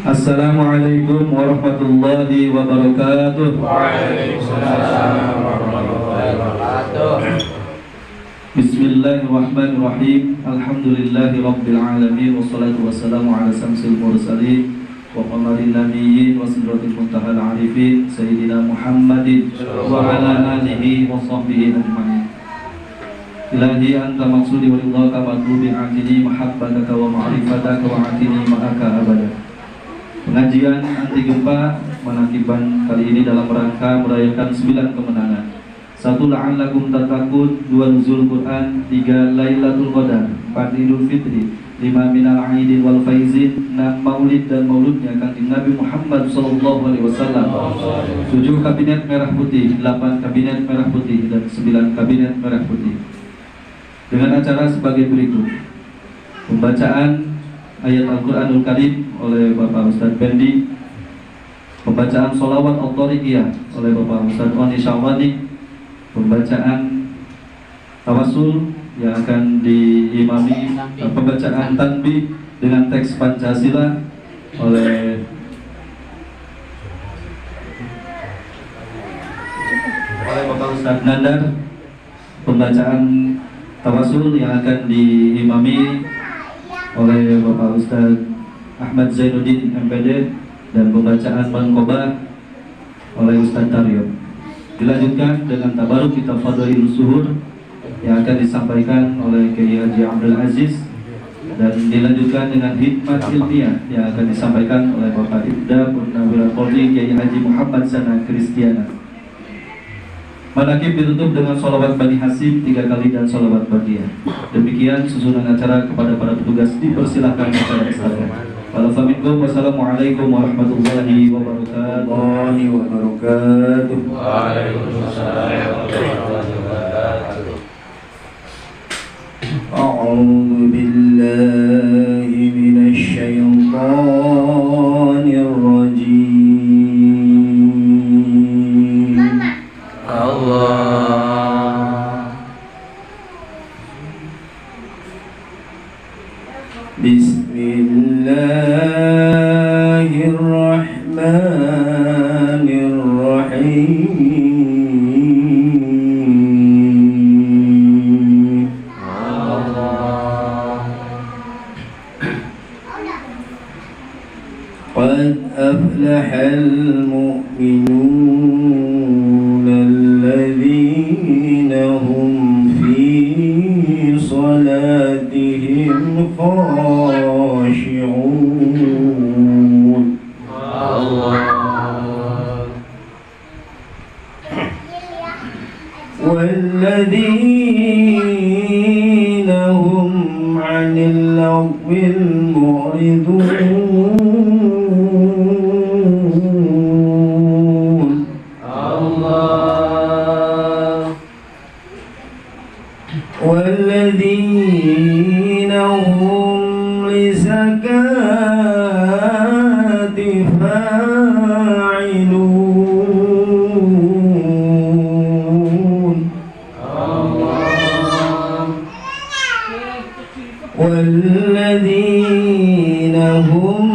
Assalamualaikum warahmatullahi wabarakatuh. Waalaikumsalam warahmatullahi wabarakatuh. Bismillahirrahmanirrahim. Alhamdulillahi rabbil alamin. Wassalatu wassalamu ala samsil mursalin wa qamaril nabiyyin wa sidratil muntahal arifin Sayyidina Muhammadin wa ala alihi wa sahbihi ajma'in. Ilahi anta maksudi wa ridhaka matlubi atini mahabbataka wa ma'rifataka wa atini ma'aka abada. Pengajian anti gempa Manakiban kali ini dalam rangka merayakan 9 kemenangan. 1. La'allakum tattaqun, 2. Nuzul Quran, 3. Lailatul Qadar, 4. Idul Fitri, 5. Minal Aidin wal Faizin, 6. Maulid dan mauludnya Kanjeng Nabi Muhammad SAW, 7. Kabinet Merah Putih, 8. Kabinet Merah Putih, dan 9. Kabinet Merah Putih. Dengan acara sebagai berikut: pembacaan ayat Al-Quranul Karim oleh Bapak Ustadz Bendi, pembacaan sholawat Al-Tariqiyah oleh Bapak Ustadz Oni Syawani, pembacaan tawasul yang akan diimami, pembacaan tanbih dengan teks Pancasila oleh Bapak Ustadz Nandar, pembacaan tawasul yang akan diimami oleh Bapak Ustadz Ahmad Zainuddin MPD, dan pembacaan Manqobah oleh Ustadz Taryo. Dilanjutkan dengan tabaruk kitab Fadhailus Zuhur yang akan disampaikan oleh Kiai Haji Abdul Aziz, dan dilanjutkan dengan hikmat ilmiah yang akan disampaikan oleh Bapak Ibda Purnawira Polri Kiai Haji Muhammad Sana Kristiana. Manakib ditutup dengan sholawat Bani Hasim 3 kali dan sholawat Baqiyah. Demikian susunan acara. Kepada para petugas dipersilahkan secara istirahat. Wassalamualaikum warahmatullahi wabarakatuh. Waalaikumsalam warahmatullahi wabarakatuh. A'udzu billahi minasy syaithanir rajim. Bismillahirrahmanirrahim. Qad aflahal mu'minun alladzina hum fi salatihim khashi'un. والذين هم عن اللغو معرضون. والذين هم للزكاة فاعلون. والذين هم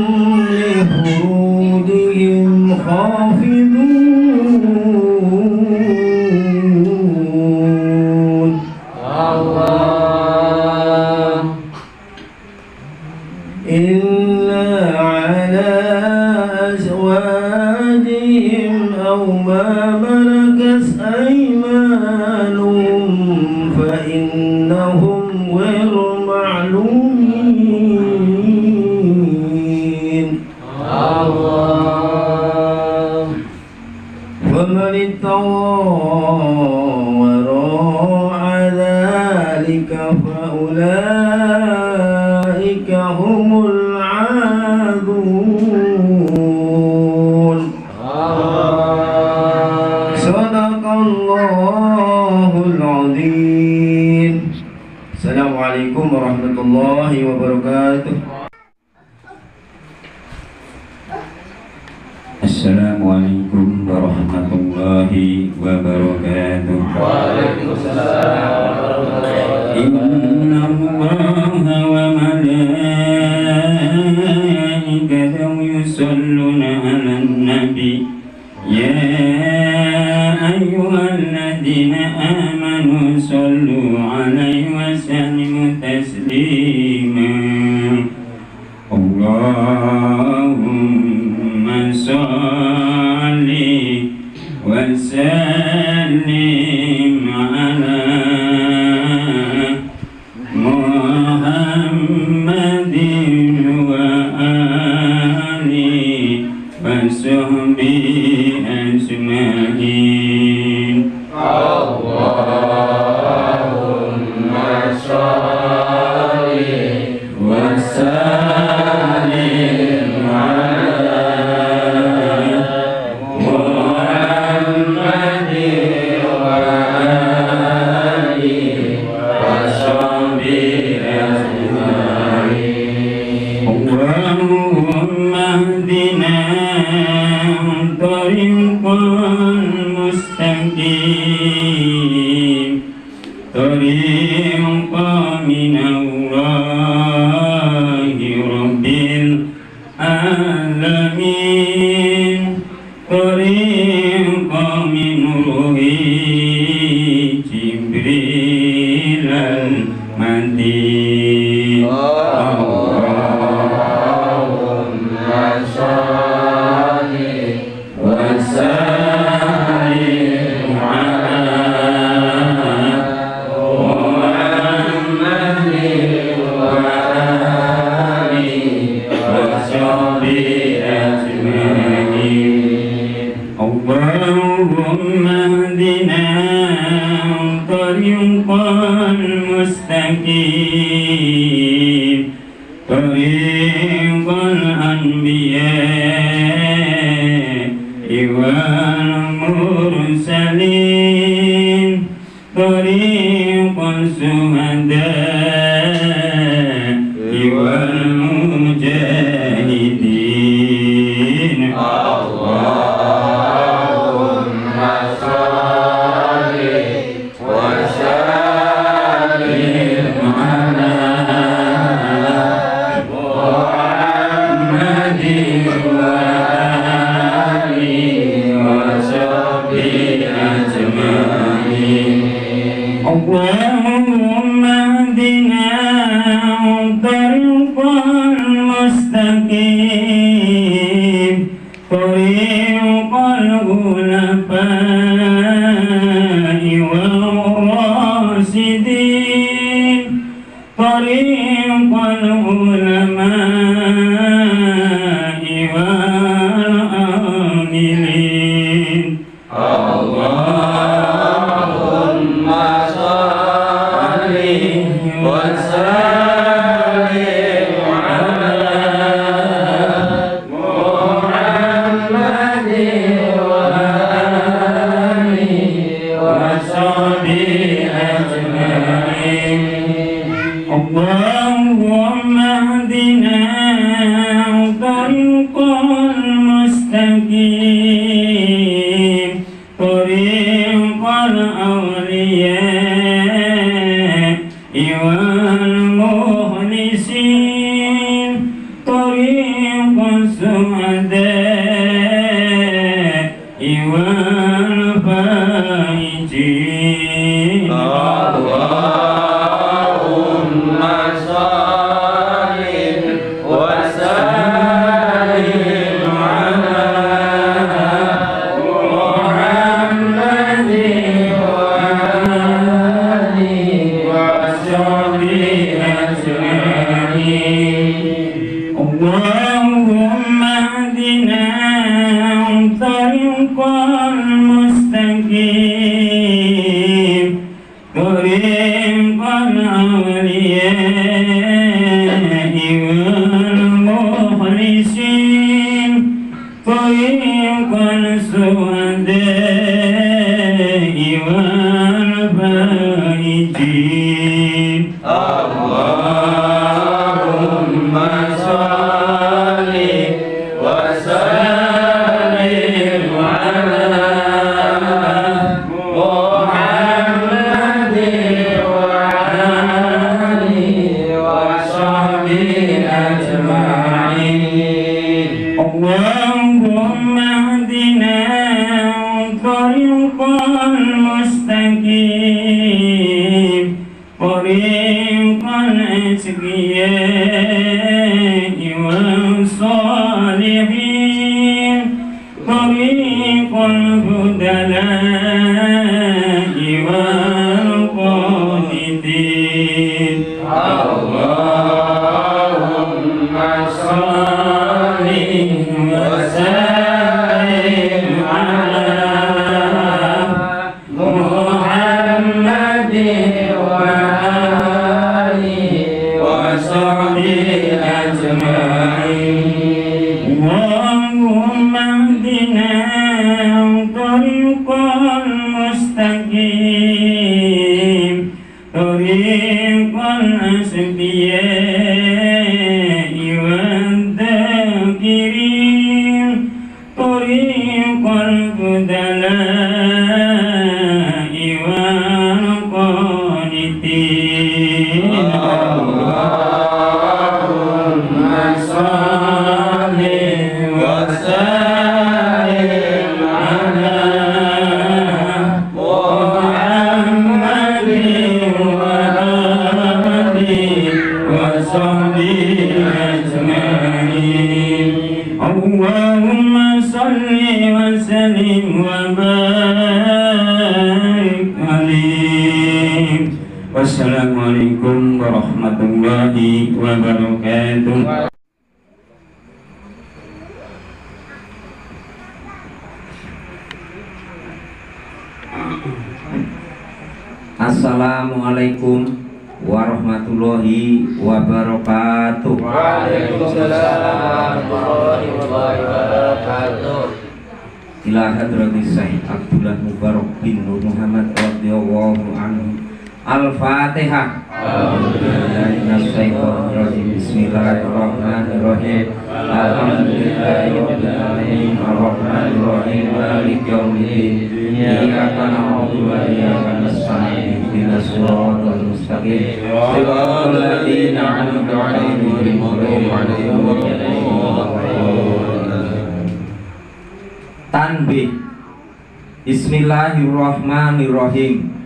لفروجهم حافظون. إلا على أزواجهم أو ما ملكت أيمانهم فإنهم غير معلومين. فمن اتقى وراء ذلك فأولئك هم العادون. صدق الله العظيم. Assalamualaikum warahmatullahi wabarakatuh. Assalamualaikum warahmatullahi wabarakatuh. Waalaikumsalam warahmatullahi wabarakatuh. Inna Allaha wa malaikatahu يصلون على النبي يا أيها الذين آمنوا صلوا عليه وسلموا تسليما اللهم صل وسلم على محمد وآله وصحبه أجمعين اللهم صل وسلم على محمد وآله وصحبه أجمعين اللهم اهدنا طريقا مستقيم طريقا من الله رب العالمين طريقا من روح جبريل المتين اللهم صل وسلم على محمد وآله وصحبه أجمعين اللهم اهدنا طريقا مستقيم طريق الأنبياء والمرسلين طريق الشهداء والمجاهدين اللهم صل وسلم على محمد وآله وصحبه أجمعين اللهم اهدنا طريقا مستقيم طريق الخلفاء والراشدين طريق العلماء والعاملين اللهم صل وسلم على محمد وآله وصحبه أجمعين اللهم اهدنا طريقا مستقيم طريق الأولياء والمخلصين طريق الشهداء والفائزين اللهم صل وسلم على محمد وآله وصحبه أجمعين اللهم اهدنا طريقا مستقيم طريق الأولياء والمخلصين طريق الشهداء والفائزين اللهم صل وسلم على محمد وآله وصحبه أجمعين اللهم اهدنا طريق المستقيم طريق الأتقياء والصالحين طريق البدلاء والقانتين اللهم صل وسلم على محمد وآله وصحبه أجمعين اللهم اهدنا طريق المستقيم طريق الأسبياء والذاكرين طريق البدلاء والقانتين اللهم صل وسلم على محمد وآله وصحبه أجمعين اللهم صل وسلم وبارك عليه. Wassalamualaikum warahmatullahi wabarakatuh. Assalamualaikum warahmatullahi wabarakatuh. Waalaikumsalam warahmatullahi wabarakatuh. Ila hadrati Syekh Abdullah Mubarak bin Nur Muhammad radhiyallahu anhu. Al-Fatihah. Bismillahirrahmanirrahim. Alhamdulillahirabbil alamin arrahmanir rahim maliki yaumiddin. Iyyaka na'budu wa iyyaka nasta'in ihdinas siratal mustaqim siratal ladzina an'amta 'alaihim ghairil maghdubi 'alaihim waladdallin. Tanbih. Bismillahirrahmanirrahim.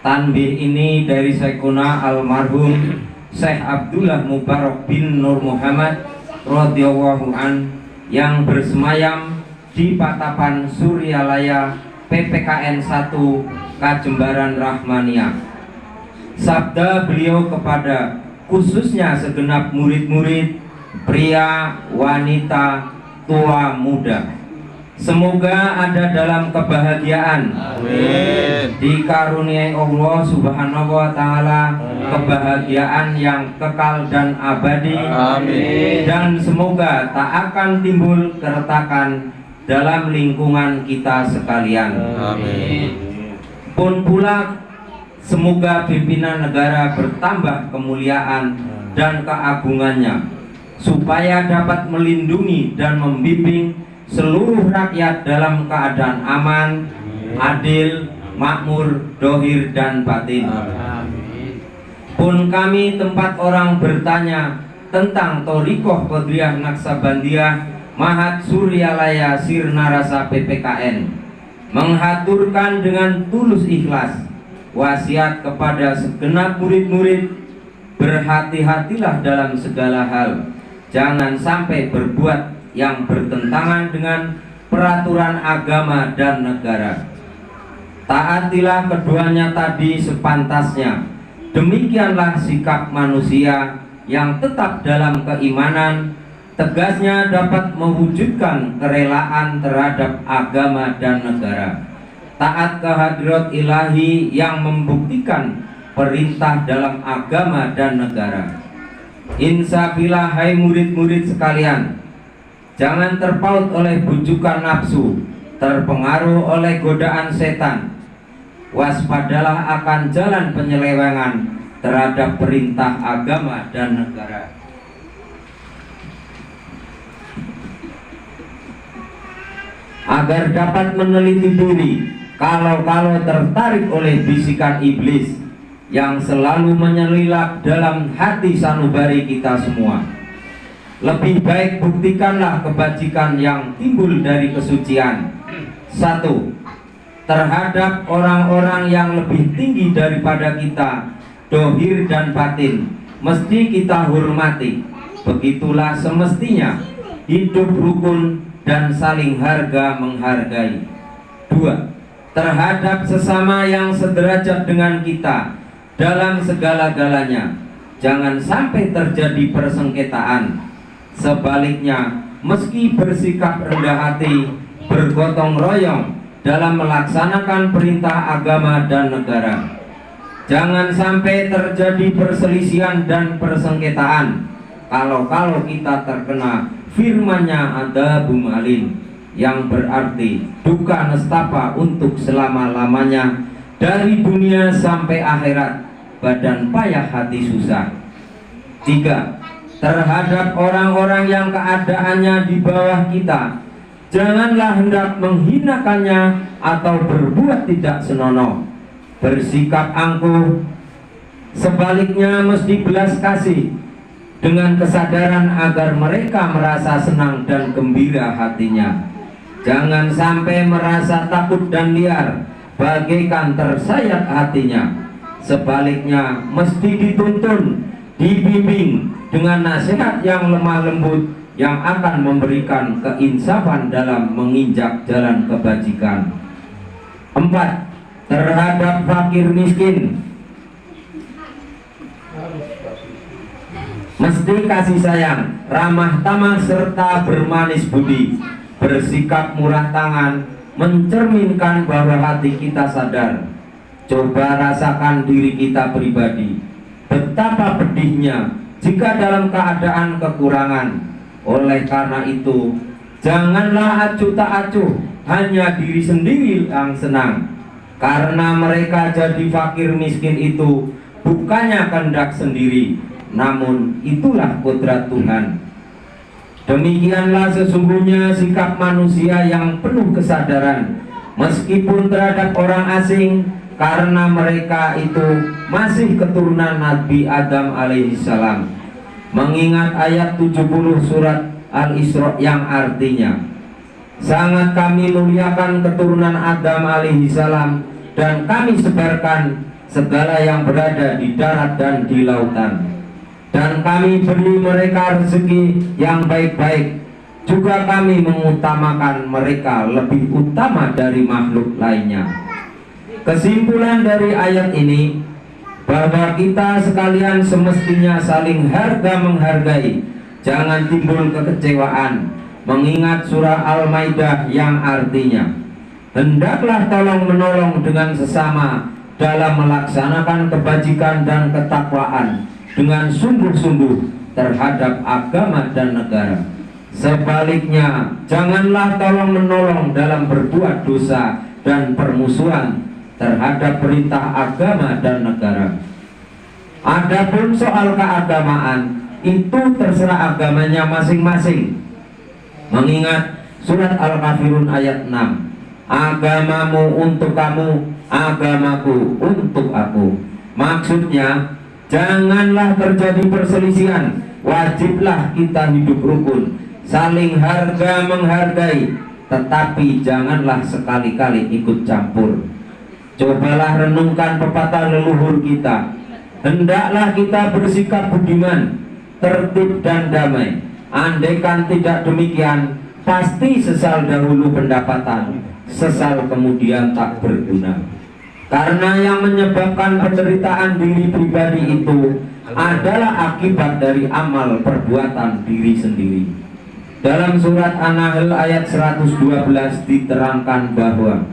Tanbih ini dari Syekhuna almarhum Syekh Abdullah Mubarak bin Nur Muhammad radhiyallahu an yang bersemayam di Patapan Suryalaya PPKN 1 Kajembaran Rahmania. Sabda beliau kepada khususnya segenap murid-murid, pria, wanita, tua, muda. Semoga ada dalam kebahagiaan. Amin. Dikaruniai Allah Subhanahu wa taala kebahagiaan yang kekal dan abadi. Amin. Dan semoga tak akan timbul keretakan dalam lingkungan kita sekalian. Amin. Pun pula semoga pimpinan negara bertambah kemuliaan dan keagungannya, supaya dapat melindungi dan membimbing seluruh rakyat dalam keadaan aman, adil, makmur, dohir, dan batin. Pun kami tempat orang bertanya tentang Thorikoh Qadriyah Naksabandiyah Mahat Suryalaya Sirnarasa PPKN, menghaturkan dengan tulus ikhlas wasiat kepada segenap murid-murid, berhati-hatilah dalam segala hal, jangan sampai berbuat yang bertentangan dengan peraturan agama dan negara. Taatilah keduanya tadi sepantasnya. Demikianlah sikap manusia yang tetap dalam keimanan, tegasnya dapat mewujudkan kerelaan terhadap agama dan negara. Taat kehadirat ilahi yang membuktikan perintah dalam agama dan negara. Insafilah hai murid-murid sekalian, jangan terpaut oleh bujukan nafsu, terpengaruh oleh godaan setan. Waspadalah akan jalan penyelewengan terhadap perintah agama dan negara. Agar dapat meneliti diri kalau tertarik oleh bisikan iblis yang selalu menyelilap dalam hati sanubari kita semua. Lebih baik buktikanlah kebajikan yang timbul dari kesucian. 1. Terhadap orang-orang yang lebih tinggi daripada kita, dohir dan batin, mesti kita hormati. Begitulah semestinya hidup rukun dan saling harga menghargai. 2. Terhadap sesama yang sederajat dengan kita dalam segala-galanya, jangan sampai terjadi persengketaan. Sebaliknya, meski bersikap rendah hati, bergotong royong dalam melaksanakan perintah agama dan negara. Jangan sampai terjadi perselisihan dan persengketaan. Kalau kita terkena firman-Nya adzabun alim, yang berarti duka nestapa untuk selama-lamanya dari dunia sampai akhirat, badan payah hati susah. 3. Terhadap orang-orang yang keadaannya di bawah kita, janganlah hendak menghinakannya atau berbuat tidak senonoh. Bersikap angkuh. Sebaliknya mesti belas kasih dengan kesadaran agar mereka merasa senang dan gembira hatinya. Jangan sampai merasa takut dan liar, bagaikan tersayat hatinya. Sebaliknya mesti dituntun, dibimbing dengan nasihat yang lemah lembut yang akan memberikan keinsafan dalam menginjak jalan kebajikan. 4. Terhadap fakir miskin, mesti kasih sayang, ramah tamah serta bermanis budi. Bersikap murah tangan mencerminkan bahwa hati kita sadar. Coba rasakan diri kita pribadi, betapa pedihnya jika dalam keadaan kekurangan. Oleh karena itu, janganlah acuh tak acuh hanya diri sendiri yang senang. Karena mereka jadi fakir miskin itu bukannya kehendak sendiri, namun itulah kodrat Tuhan. Demikianlah sesungguhnya sikap manusia yang penuh kesadaran, meskipun terhadap orang asing, karena mereka itu masih keturunan Nabi Adam alaihissalam. Mengingat ayat 70 surat Al-Isra yang artinya, sangat kami muliakan keturunan Adam alaihissalam dan kami sebarkan segala yang berada di darat dan di lautan. Dan kami beri mereka rezeki yang baik-baik. Juga kami mengutamakan mereka lebih utama dari makhluk lainnya. Kesimpulan dari ayat ini, bahwa kita sekalian semestinya saling harga menghargai. Jangan timbul kekecewaan. Mengingat surah Al-Maidah yang artinya, hendaklah tolong menolong dengan sesama dalam melaksanakan kebajikan dan ketakwaan dengan sungguh-sungguh terhadap agama dan negara. Sebaliknya, janganlah tolong menolong dalam berbuat dosa dan permusuhan terhadap perintah agama dan negara. Adapun soal keagamaan, itu terserah agamanya masing-masing. Mengingat surat Al-Kafirun ayat 6, agamamu untuk kamu, agamaku untuk aku. Maksudnya, janganlah terjadi perselisihan. Wajiblah kita hidup rukun, saling harga menghargai, tetapi janganlah sekali-kali ikut campur. Cobalah renungkan pepatah leluhur kita. Hendaklah kita bersikap budiman, tertib dan damai. Andaikan tidak demikian, pasti sesal dahulu pendapatan, sesal kemudian tak berguna. Karena yang menyebabkan penderitaan diri pribadi itu adalah akibat dari amal perbuatan diri sendiri. Dalam surat An-Nahl ayat 112 diterangkan bahwa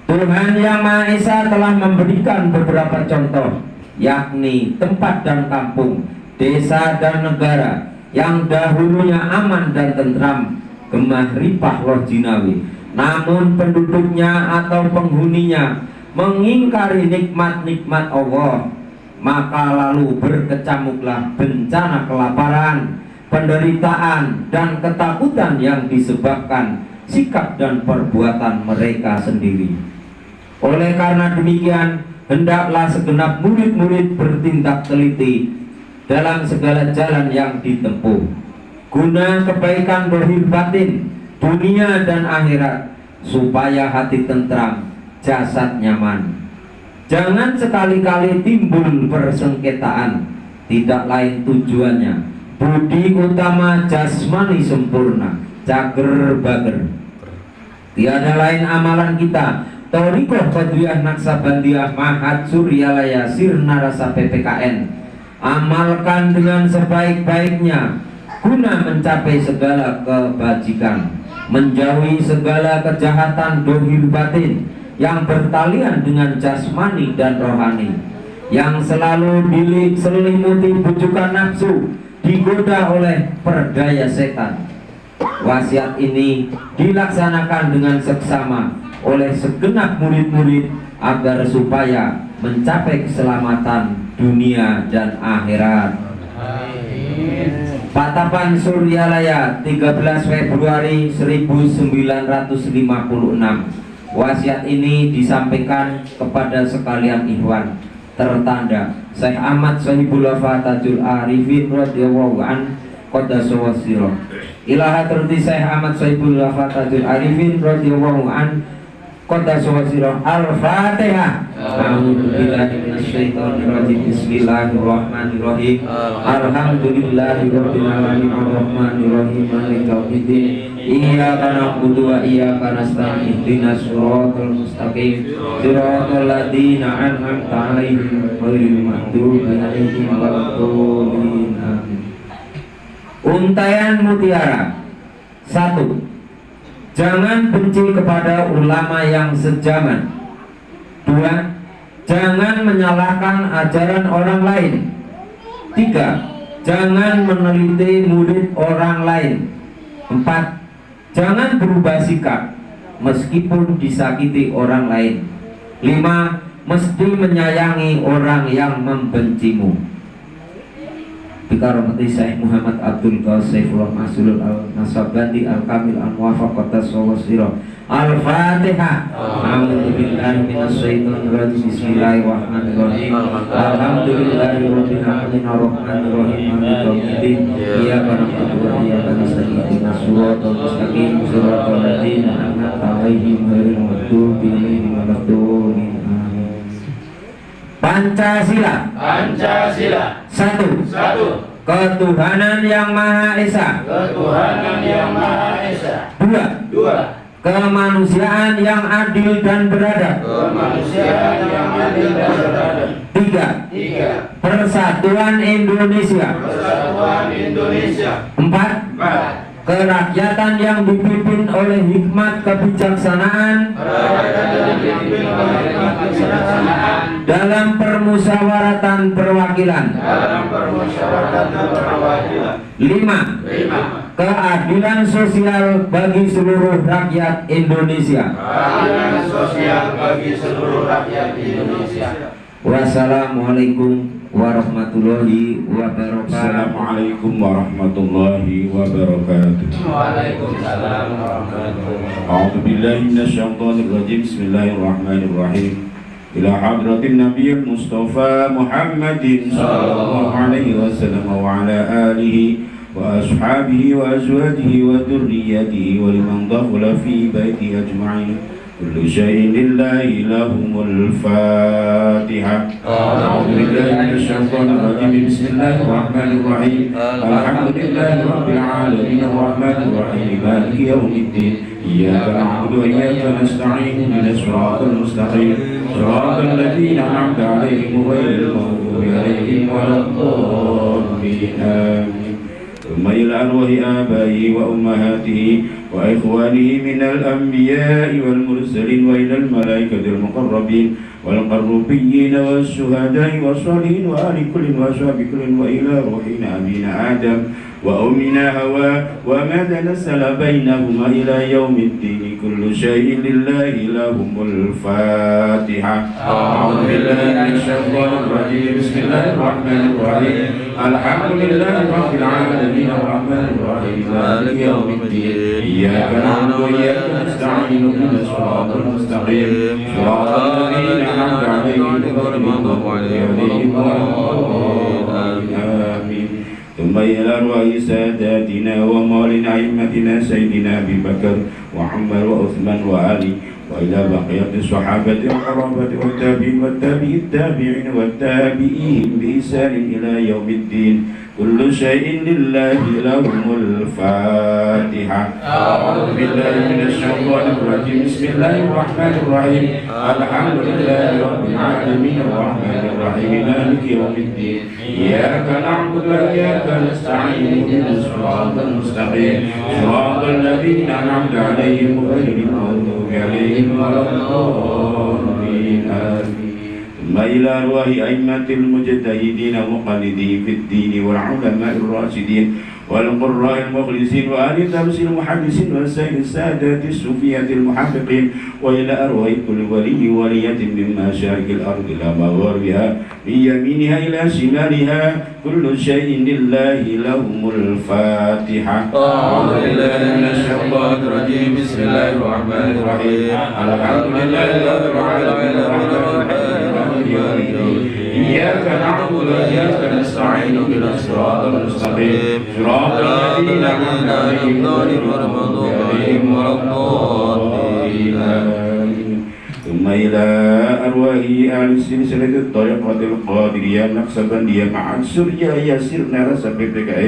Tuhan Yang Maha Esa telah memberikan beberapa contoh, yakni tempat dan kampung, desa dan negara yang dahulunya aman dan tentram, gemah ripah loh jinawi. Namun penduduknya atau penghuninya mengingkari nikmat-nikmat Allah, maka lalu berkecamuklah bencana kelaparan, penderitaan, dan ketakutan yang disebabkan sikap dan perbuatan mereka sendiri. Oleh karena demikian, hendaklah segenap murid-murid bertindak teliti dalam segala jalan yang ditempuh, guna kebaikan zahir batin dunia dan akhirat, supaya hati tentram, jasad nyaman. Jangan sekali-kali timbul persengketaan, tidak lain tujuannya budi utama jasmani sempurna, cager bager. Tiada lain amalan kita Thariqah Qadiriyah Naksabandiyah Mahat Suryalaya Sirna Rasa PPKN. Amalkan dengan sebaik-baiknya guna mencapai segala kebajikan, menjauhi segala kejahatan zahir batin yang bertalian dengan jasmani dan rohani, yang selalu diselimuti bujukan nafsu, digoda oleh perdaya setan. Wasiat ini dilaksanakan dengan seksama oleh segenap murid-murid agar supaya mencapai keselamatan dunia dan akhirat. Patapan Suryalaya 13 Februari 1956. Wasiat ini disampaikan kepada sekalian ikhwan tertanda Syekh Ahmad Sohibul Wafa Tajul Arifin radhiyallahu an qaddasahu sirah. Ila hadrati Syekh Ahmad Sohibul Wafa Tajul Arifin radhiyallahu an qaddasahu sirah. Al-Fatihah. A'udzu billahi minasyaitonir rajim. Bismillahirrahmanirrahim. Alhamdulillahirabbil alamin arrahmanir rahim maliki yaumiddin. Iyyaka na'budu wa iyyaka nasta'in. Ihdinas siratal mustaqim. Siratal ladzina an'amta 'alaihim ghairil maghdubi 'alaihim waladdallin. Amin. Untaian mutiara. 1. Jangan benci kepada ulama yang sejaman. 2. Jangan menyalahkan ajaran orang lain. 3. Jangan meneliti murid orang lain. 4. Jangan berubah sikap meskipun disakiti orang lain. 5. Mesti menyayangi orang yang membencimu. Bikaramati Syekh Muhammad Abdul Qasimullah Masulul Al-Nasabandi Al-Kamil Al-Muwafaq Qatasawasirah. Al-Fatihah. A'udzu billahi minasyaitonir rajim. Bismillahirrahmanirrahim. Alhamdulillahirabbil alamin arrahmanir rahim maliki yaumiddin. Iyyaka na'budu wa iyyaka nasta'in. Ihdinas siratal mustaqim. Siratal ladzina an'amta 'alaihim ghairil maghdubi 'alaihim waladdallin. Pancasila. 1. Ketuhanan yang Maha Esa. 2. Kemanusiaan yang adil dan beradab. 3. Persatuan Indonesia. 4. Kerakyatan yang dipimpin oleh hikmat kebijaksanaan dalam permusyawaratan perwakilan. 5. Keadilan sosial bagi seluruh rakyat Indonesia. Wassalamualaikum warahmatullahi wabarakatuh. Assalamualaikum warahmatullahi wabarakatuh. Waalaikumsalam warahmatullahi wabarakatuh. A'udzu billahi minasyaitonir rajim. Bismillahirrahmanirrahim. Ila hadratin nabiyil mustafa Muhammadin sallallahu alaihi wasallam wa ala alihi wa ashabihi wa azwajihi wa dzurriyyatihi wa liman dakhala fi baiti ajma'in. Kullu syai'in lillahi lahumul Fatihah. A'udzu billahi minasyaitonir rajim. Bismillahirrahmanirrahim. Alhamdulillahi rabbil alamin arrahmanir rahim maliki yaumiddin. Iyyaka na'budu wa iyyaka nasta'in. Ihdinas siratal mustaqim. Siratal ladzina an'amta 'alaihim ghairil maghdubi 'alaihim waladdallin. Amin. ثم إلى أرواح آبائه وأمهاته وإخوانه من الأنبياء والمرسلين وإلى الملائكة المقربين والقربيين والشهداء والصالحين وآل كل وأصحاب كل وإلى روحنا أبينا آدم وأمنا هوى وما تنزل بينهما إلى يوم الدين. كل شيء لله لهم الفاتحة. أعوذ بالله من الشيطان الرجيم. بسم الله الرحمن الرحيم. الحمد لله رب العالمين الرحمن الرحيم مالك يوم الدين. إياك نعبد وإياك نستعين اهدنا الصراط المستقيم صراط الذين أنعمت عليهم غير المغضوب عليهم ولا الضالين. آمين. ثم إلى أرواح ساداتنا ومولانا أئمتنا سيدنا أبي بكر وعمر وعثمان وعلي وإلى بقية الصحابة والقرابة والتابعين والتابعين والتابعين بإحسان إلى يوم الدين. كل شيء لله لهم الفاتحة. أعوذ بالله من الشيطان الرجيم. بسم الله الرحمن الرحيم. الحمد لله رب العالمين الرحمن الرحيم مالك يوم الدين. إياك نعبد وإياك نستعين اهدنا الصراط المستقيم صراط الذين أنعمت عليهم غير المغضوب عليهم ولا الضالين آمين. ثم إلى أرواح أئمة المجتهدين ومقلدين في الدين والعلماء الراشدين والقراء المخلصين وآل تفسير المحدثين والسيد السادات الصوفية المحققين وإلى أرواح كل ولي ولية من مشارق الأرض إلى مغاربها من يمينها إلى شمالها كل شيء لله لهم الفاتحة. أعوذ بالله من الشيطان الرجيم. بسم الله الرحمن الرحيم. الحمد لله رب العالمين إياك نعبد وإياك نستعين اهدنا الصراط المستقيم صراط الذين أنعمت عليهم غير المغضوب عليهم ولا الضالين. ثم إلى أرواح أهل سلسلة الطريقة القادرية النقشبندية مع السرية سرنا رسب PKI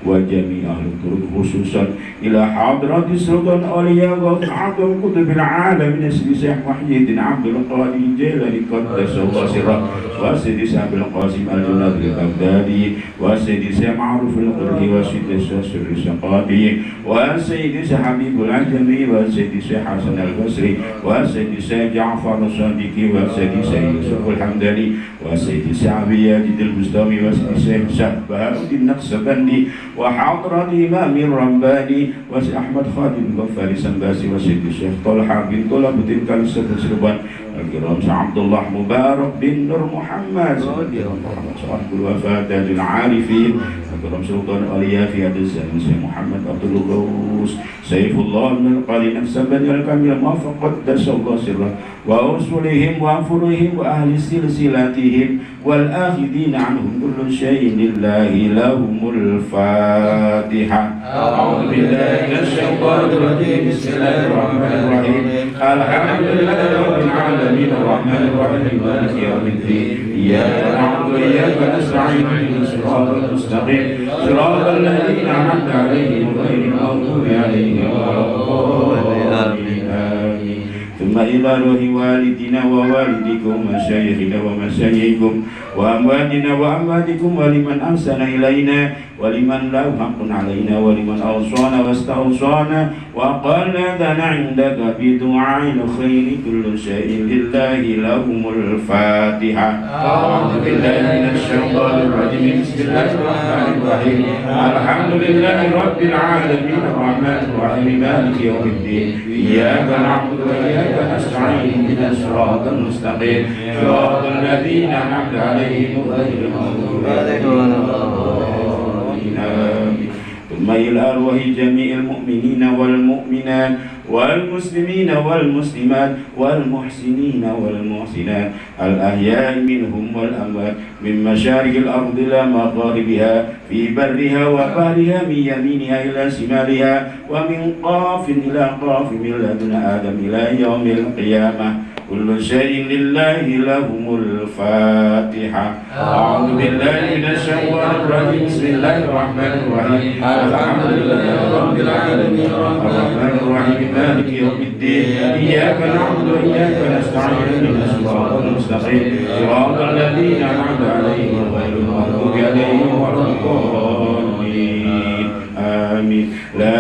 وجميع أهل الطرق خصوصا إلى حضرة السلطان أولياء وقعة القطب العالمين سيدي شيخ محي الدين عبد القادر الجيلاني قدس الله سره وسيدي شيخ عبد القاسم الجناد البغدادي وسيدي شيخ معروف القرطي وسيدي شيخ سر السقاطي وسيدي شيخ حبيب العجمي وسيدي شيخ حسن البصري وسيدي شيخ جعفر الصادقي وسيدي شيخ يوسف الحمداني وسيدي شيخ عبد المستوي وسيدي شيخ شهباء النقشبندي وحضرة الإمام الرباني وسيدي أحمد خادم غفاري سنباسي وسيدي الشيخ طلحة بن طلب تلك السربان الكرام عبد الله مبارك بن نور محمد صاحب الوفاة تاج العارفين الكرام سلطان الأولياء في هذا الزمن سيد محمد عبد الغوث سيف الله من القلي نفسبني الكامل ما فقدس الله سره وأصولهم وفروعهم وأهل سلسلتهم والآخذين عنهم كل شيء لله لهم الفاتحة. أعوذ بالله من الشيطان الرجيم. بسم الله الرحمن الرحيم. الحمد لله رب العالمين الرحمن الرحيم مالك يوم الدين. إياك نعبد وإياك نستعين اهدنا الصراط المستقيم صراط الذين أنعمت عليهم غير المغضوب عليهم ولا الضالين آمين. ثم إلى روح والدنا ووالدكم ومشايخنا ومشايخكم وأمواتنا وأمواتكم ولمن أحسن إلينا ولمن له حق علينا ولمن أوصانا واستوصانا وقال لنا عندك بدعاء الخير كل شيء لله لهم الفاتحة. أعوذ بالله من الشيطان الرجيم. بسم الله الرحمن الرحيم. الحمد لله رب العالمين الرحمن الرحيم مالك يوم الدين. إياك نعبد وإياك نستعين اهدنا الصراط المستقيم صراط الذين أنعمت عليهم غير المغضوب عليهم ولا الضالين. ثم إلى أرواح جميع المؤمنين والمؤمنات والمسلمين والمسلمات والمحسنين والمحسنات الأحياء منهم والأموات من مشارق الأرض إلى مغاربها في برها وبحرها من يمينها إلى شمالها ومن قاف إلى قاف من لدن آدم إلى يوم القيامة كل شيء لله لهم الفاتحة. أعوذ بالله من الشيطان الرجيم. بسم الله الرحمن الرحيم. الحمد لله رب العالمين الرحمن الرحيم مالك يوم الدين. إياك نعبد وإياك نستعين اهدنا الصراط المستقيم صراط الذين أنعمت عليهم غير المغضوب عليهم ولا الضالين آمين. لا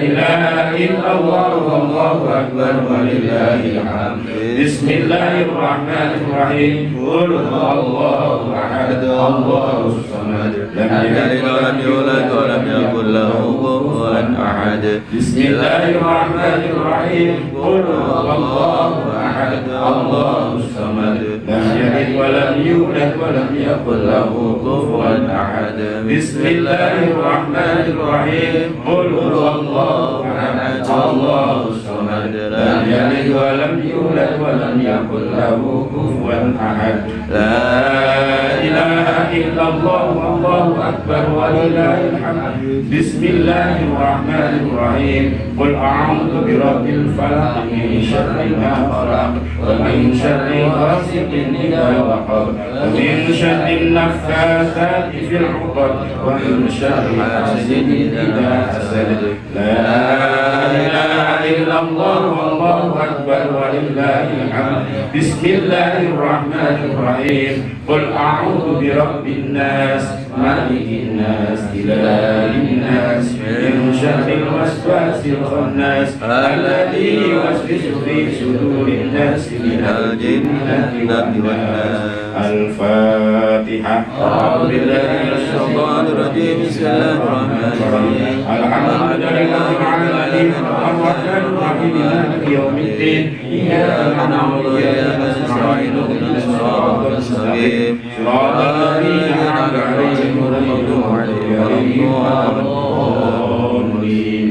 إله إلا الله والله أكبر ولله الحمد. بسم الله الرحمن الرحيم. قل هو الله أحد الله الصمد لم يلد ولم يولد ولم يكن له كفوا أحد. بسم الله الرحمن الرحيم. قل هو الله أحد الله الصمد لم يلد ولم يولد ولم يكن له كفوا أحد. بسم الله الرحمن الرحيم. قل هو الله أحد الله الصمد لم يلد ولم يولد ولم يكن له كفوا أحد لا إله إلا الله والله أكبر ولله الحمد بسم الله الرحمن الرحيم قل أعوذ برب الفلق من شر ما خلق ومن شر غاسق إذا وقب ومن شر النفاثات في العقد ومن شر حاسد إذا حسد لا إله إلا الله والله أكبر ولله الحمد بسم الله الرحمن الرحيم قل أعوذ برب الناس مالك الناس إله الناس من شر الوسواس الخناس الذي يوسوس في صدور الناس من الجنة والناس الفاتحة أعوذ بالله من الشيطان الرجيم بسم الله الرحمن الرحيم الحمد لله رب العالمين الرحمن الرحيم مالك يوم الدين إياك نعبد وإياك نستعين اهدنا الصراط المستقيم صراط الذين أنعمت عليهم غير المغضوب عليهم ولا الضالين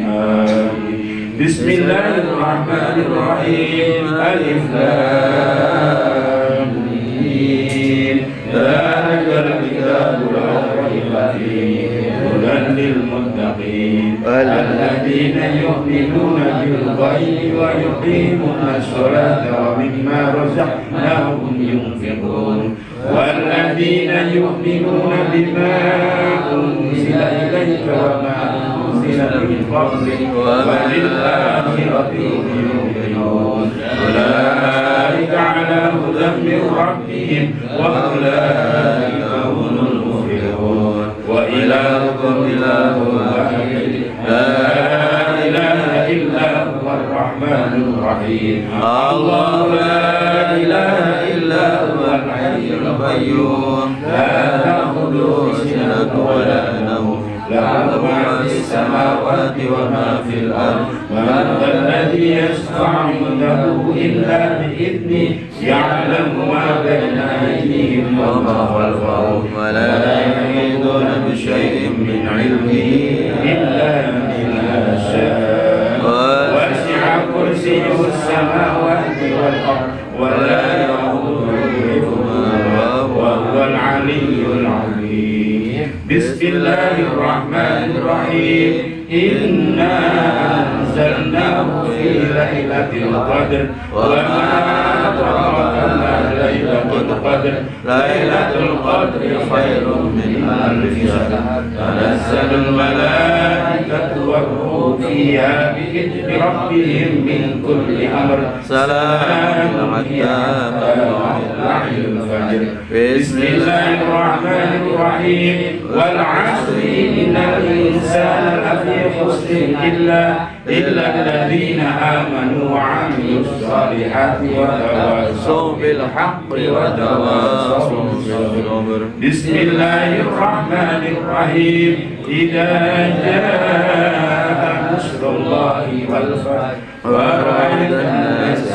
بسم الله الرحمن الرحيم ألف لام ميم ذلك الكتاب لا ريب فيه هدى للمتقين الذين يؤمنون بالغيب ويقيمون الصلاة ومما رزقناهم ينفقون والذين يؤمنون بما أنزل إليك وما أنزل من قبلك وبالآخرة هم يوقنون أولئك على هدى من ربهم وأولئك هم المفلحون وإلهكم إله واحد لا إله إلا هو الرحمن الرحيم الله لا إله إلا هو الحي القيوم لا تأخذه سنة ولا نوم له ما في السماوات وما في الأرض من ذا الذي يشفع عنده إلا بإذنه يعلم ما بين أيديهم وما خلفهم ولا يحيطون بشيء من علمه إلا بما شاء وسع كرسيه السماوات والأرض ولا يؤوده حفظهما وهو العلي العظيم بسم الله الرحمن الرحيم إنا أنزلناه في ليلة القدر وما أدراك ما ليلة القدر ليلة القدر خير من ألف شهر تنزل الملائكة والروح فيها بإذن ربهم من كل أمر سلام حتى مطلع الفجر بسم الله الرحمن الرحيم والعصر إن الإنسان لفي خسر إلا الذين آمنوا وعملوا الصالحات وتواصوا بالحق وتواصوا بالصبر بسم الله الرحمن الرحيم إذا جاء نصر الله والفتح ورأيت الناس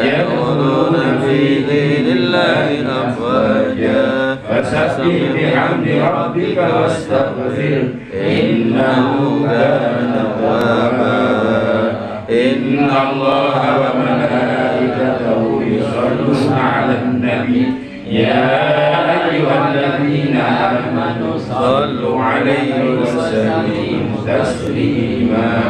يدخلون في دين الله أفواجا فسبح بحمد ربك واستغفر إنه كان توابا إن الله وملائكته يصلون على النبي يا أيها الذين آمنوا صلوا عليه وسلموا تسليما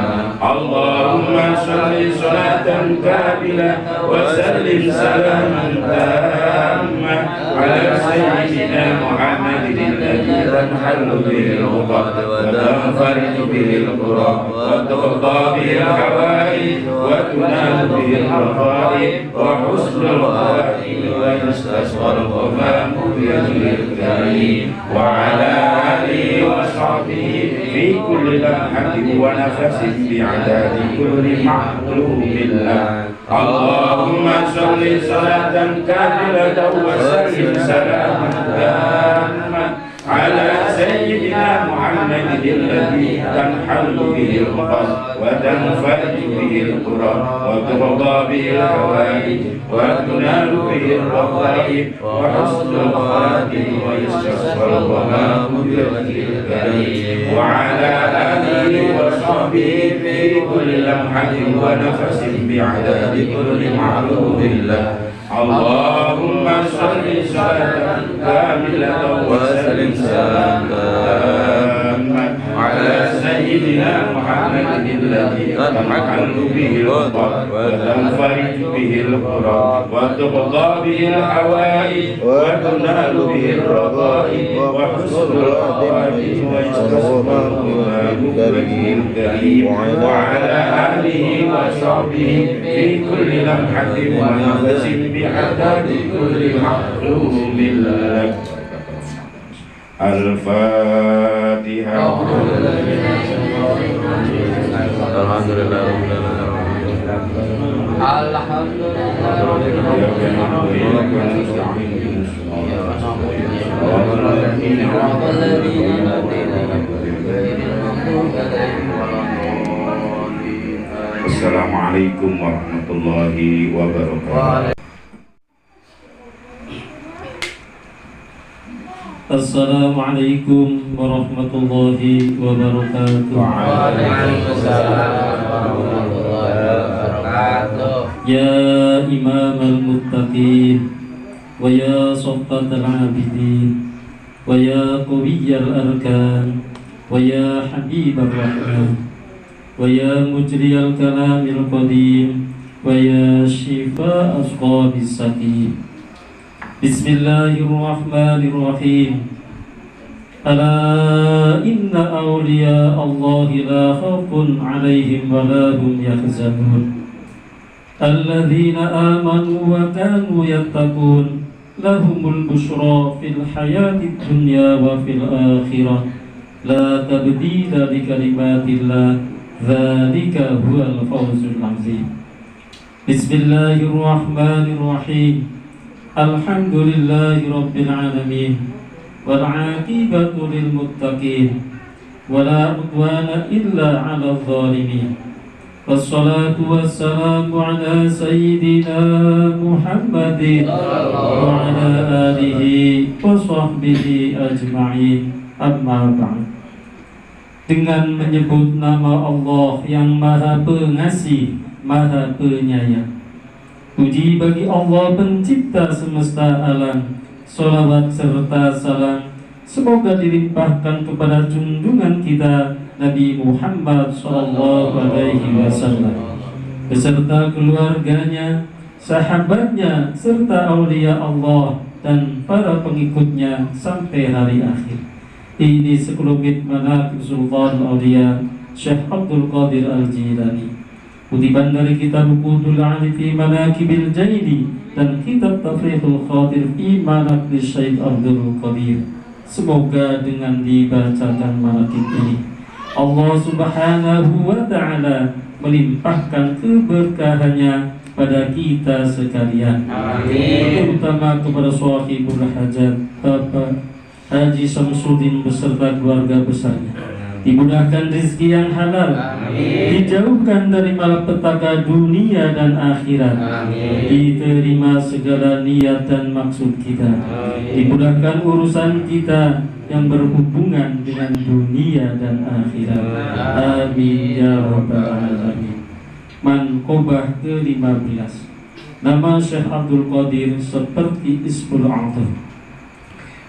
اللهم صل صلاة كاملة وسلم سلاما تاما على سيدنا محمد الذي تنحل به العقد وتنفرج به الكرب وتقضى به الحوائج وتنال به الرغائب وحسن الخاتم ويستسقى الغمام بوجه الكريم وعلى آله وصحبه في كل لمحة ونفس بعدد كل معلوم الله اللهم صل صلاة كاملة وسلم سلاما تاما على سيدنا محمد الذي تنحل به العقد وتنفرج به الكرب وترضى به الحوائج وتنال به الرغائب وحسن الخاتم ويستغفر الله بوجهه الكريم وعلى آله وصحبه في كل لمحة ونفس بعدد كل معلوم له. اللهم صل صلاة كاملة وسلم سلاما على سيدنا محمد الذي تنحل به العقد وتنفرج به الكرب وتقضى به الحوائج وتنال به الرغائب وحسن الخاتم ويستغفر الله بوجهه الكريم وعلى آله وصحبه في كل لمحة ونفس بعدد كل محلوم لك. الفاتحة. Assalamualaikum warahmatullahi wabarakatuh. Assalamualaikum warahmatullahi wabarakatuh. Waalaikumsalam warahmatullahi wabarakatuh. Ya Imam al-Muttaqin wa ya Saffat al-Abidin wa ya Qawiy al-Arkan wa ya Habib al-Rahman wa ya Mujri al-Kalam al-Qadim wa ya Shifa asqabis sakin. Bismillahirrahmanirrahim. Ala inna awliya Allahi la khawfun alaihim wa la hum yahzanun. Alladzina amanu wa kanu yattaqun lahumul bushra fil hayatid dunya wa fil akhirah. La tabdila li kalimatillah, dzalika huwal fawzul azim. Bismillahirrahmanirrahim. Alhamdulillahi rabbil alamin wal 'aqibatu lil muttaqin wala udwana illa 'alal zalimin. Wassalatu wassalamu ala sayyidina Muhammadin wa ala alihi wa sahbihi ajma'in. Amma ba'd. Dengan menyebut nama Allah yang Maha Pengasih, Maha Penyayang. Puji bagi Allah pencipta semesta alam. Salawat serta salam semoga dilimpahkan kepada junjungan kita Nabi Muhammad SAW beserta keluarganya, sahabatnya, serta aulia Allah dan para pengikutnya sampai hari akhir. Ini sekelumit manaqib Sultan Aulia Syekh Abdul Qadir Al-Jilani, kutipan dari kitab Qudul Ali fi Manaqibil Jaili dan kitab Tafriqul Khatir fi Manaqib Syekh Abdul Qadir. Semoga dengan dibacakan manaqib ini Allah Subhanahu wa ta'ala melimpahkan keberkahannya pada kita sekalian. Amin. Terutama kepada sahibul hajat Bapak Haji Samsudin beserta keluarga besarnya. Dimudahkan rezeki yang halal. Amin. Dijauhkan dari malapetaka dunia dan akhirat. Amin. Diterima segala niat dan maksud kita. Amin. Dimudahkan urusan kita yang berhubungan dengan dunia dan akhirat. Amin ya rabbal alamin. Manqobah ke-15. Nama Syekh Abdul Qadir seperti Ismul A'zam.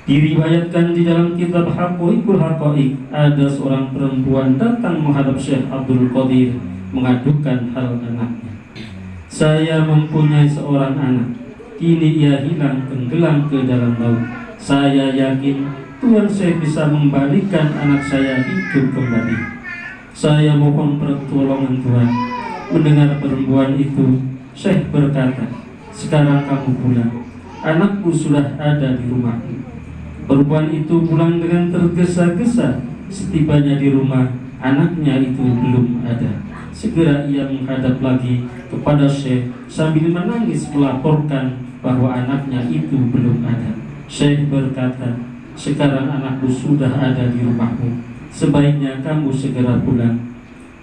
Diriwayatkan di dalam kitab Haqaiqul Haqaiq, ada seorang perempuan datang menghadap Syekh Abdul Qadir mengadukan hal anaknya. Saya mempunyai seorang anak, kini ia hilang tenggelam ke dalam laut. Saya yakin Tuhan saya bisa membalikan anak saya hidup kembali. Saya mohon pertolongan Tuhan. Mendengar perempuan itu, Syekh berkata, sekarang kamu pulang, anakku sudah ada di rumahku. Perempuan itu pulang dengan tergesa-gesa. Setibanya di rumah, anaknya itu belum ada. Segera ia menghadap lagi kepada Syekh sambil menangis melaporkan bahwa anaknya itu belum ada. Syekh berkata, sekarang anakku sudah ada di rumahmu. Sebaiknya kamu segera pulang.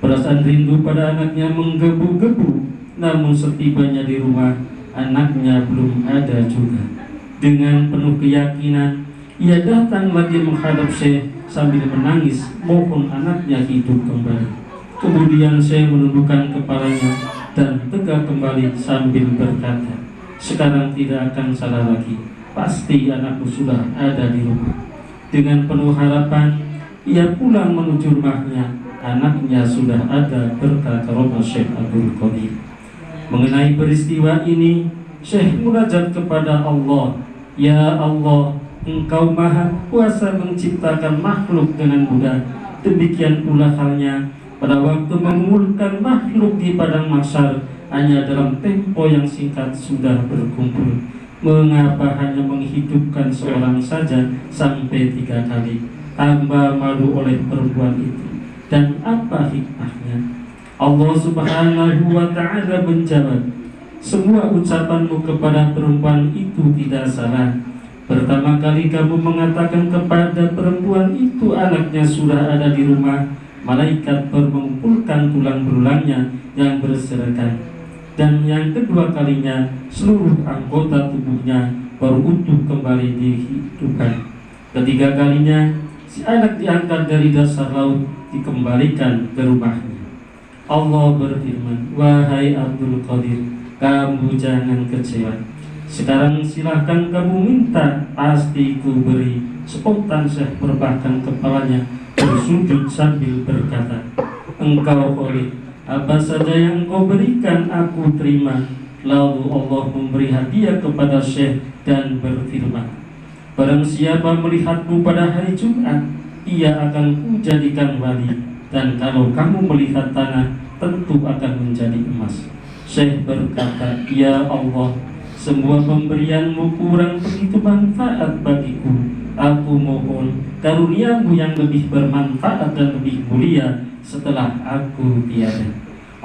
Perasaan rindu pada anaknya menggebu-gebu, namun setibanya di rumah, anaknya belum ada juga. Dengan penuh keyakinan, ia datang lagi menghadap Syekh sambil menangis, mohon anaknya hidup kembali. Kemudian Syekh menundukkan kepalanya dan tegak kembali sambil berkata, sekarang tidak akan salah lagi, pasti anakku sudah ada di rumah. Dengan penuh harapan, ia pulang menuju rumahnya. Anaknya sudah ada berkat karomah Syekh Abdul Qadir. Mengenai peristiwa ini, Syekh munajat kepada Allah, ya Allah, Engkau maha kuasa menciptakan makhluk dengan mudah. Demikian pula halnya pada waktu mengumpulkan makhluk di padang mahsyar, hanya dalam tempo yang singkat sudah berkumpul. Mengapa hanya menghidupkan seorang saja sampai 3 kali? Hamba malu oleh perempuan itu. Dan apa hikmahnya? Allah Subhanahu wa ta'ala menjawab, semua ucapanmu kepada perempuan itu tidak salah. Pertama kali kamu mengatakan kepada perempuan itu anaknya sudah ada di rumah, malaikat mengumpulkan tulang berulangnya yang berserakan. Dan yang kedua kalinya, seluruh anggota tubuhnya baru utuh kembali dihidupkan. Ketiga kalinya, si anak diangkat dari dasar laut, dikembalikan ke rumahnya. Allah berfirman, wahai Abdul Qadir, kamu jangan kecewa. Sekarang silahkan kamu minta, pasti ku beri. Spontan Syekh merebahkan kepalanya, bersujud sambil berkata, engkau Khalid, apa saja yang kau berikan aku terima. Lalu Allah memberi hadiah kepada Syekh dan berfirman, barang siapa melihatmu pada hari Jumat, ia akan kujadikan wali. Dan kalau kamu melihat tanah, tentu akan menjadi emas. Syekh berkata, ya Allah, semua pemberianmu kurang begitu manfaat bagiku. Aku mohon karuniamu yang lebih bermanfaat dan lebih mulia setelah aku tiada.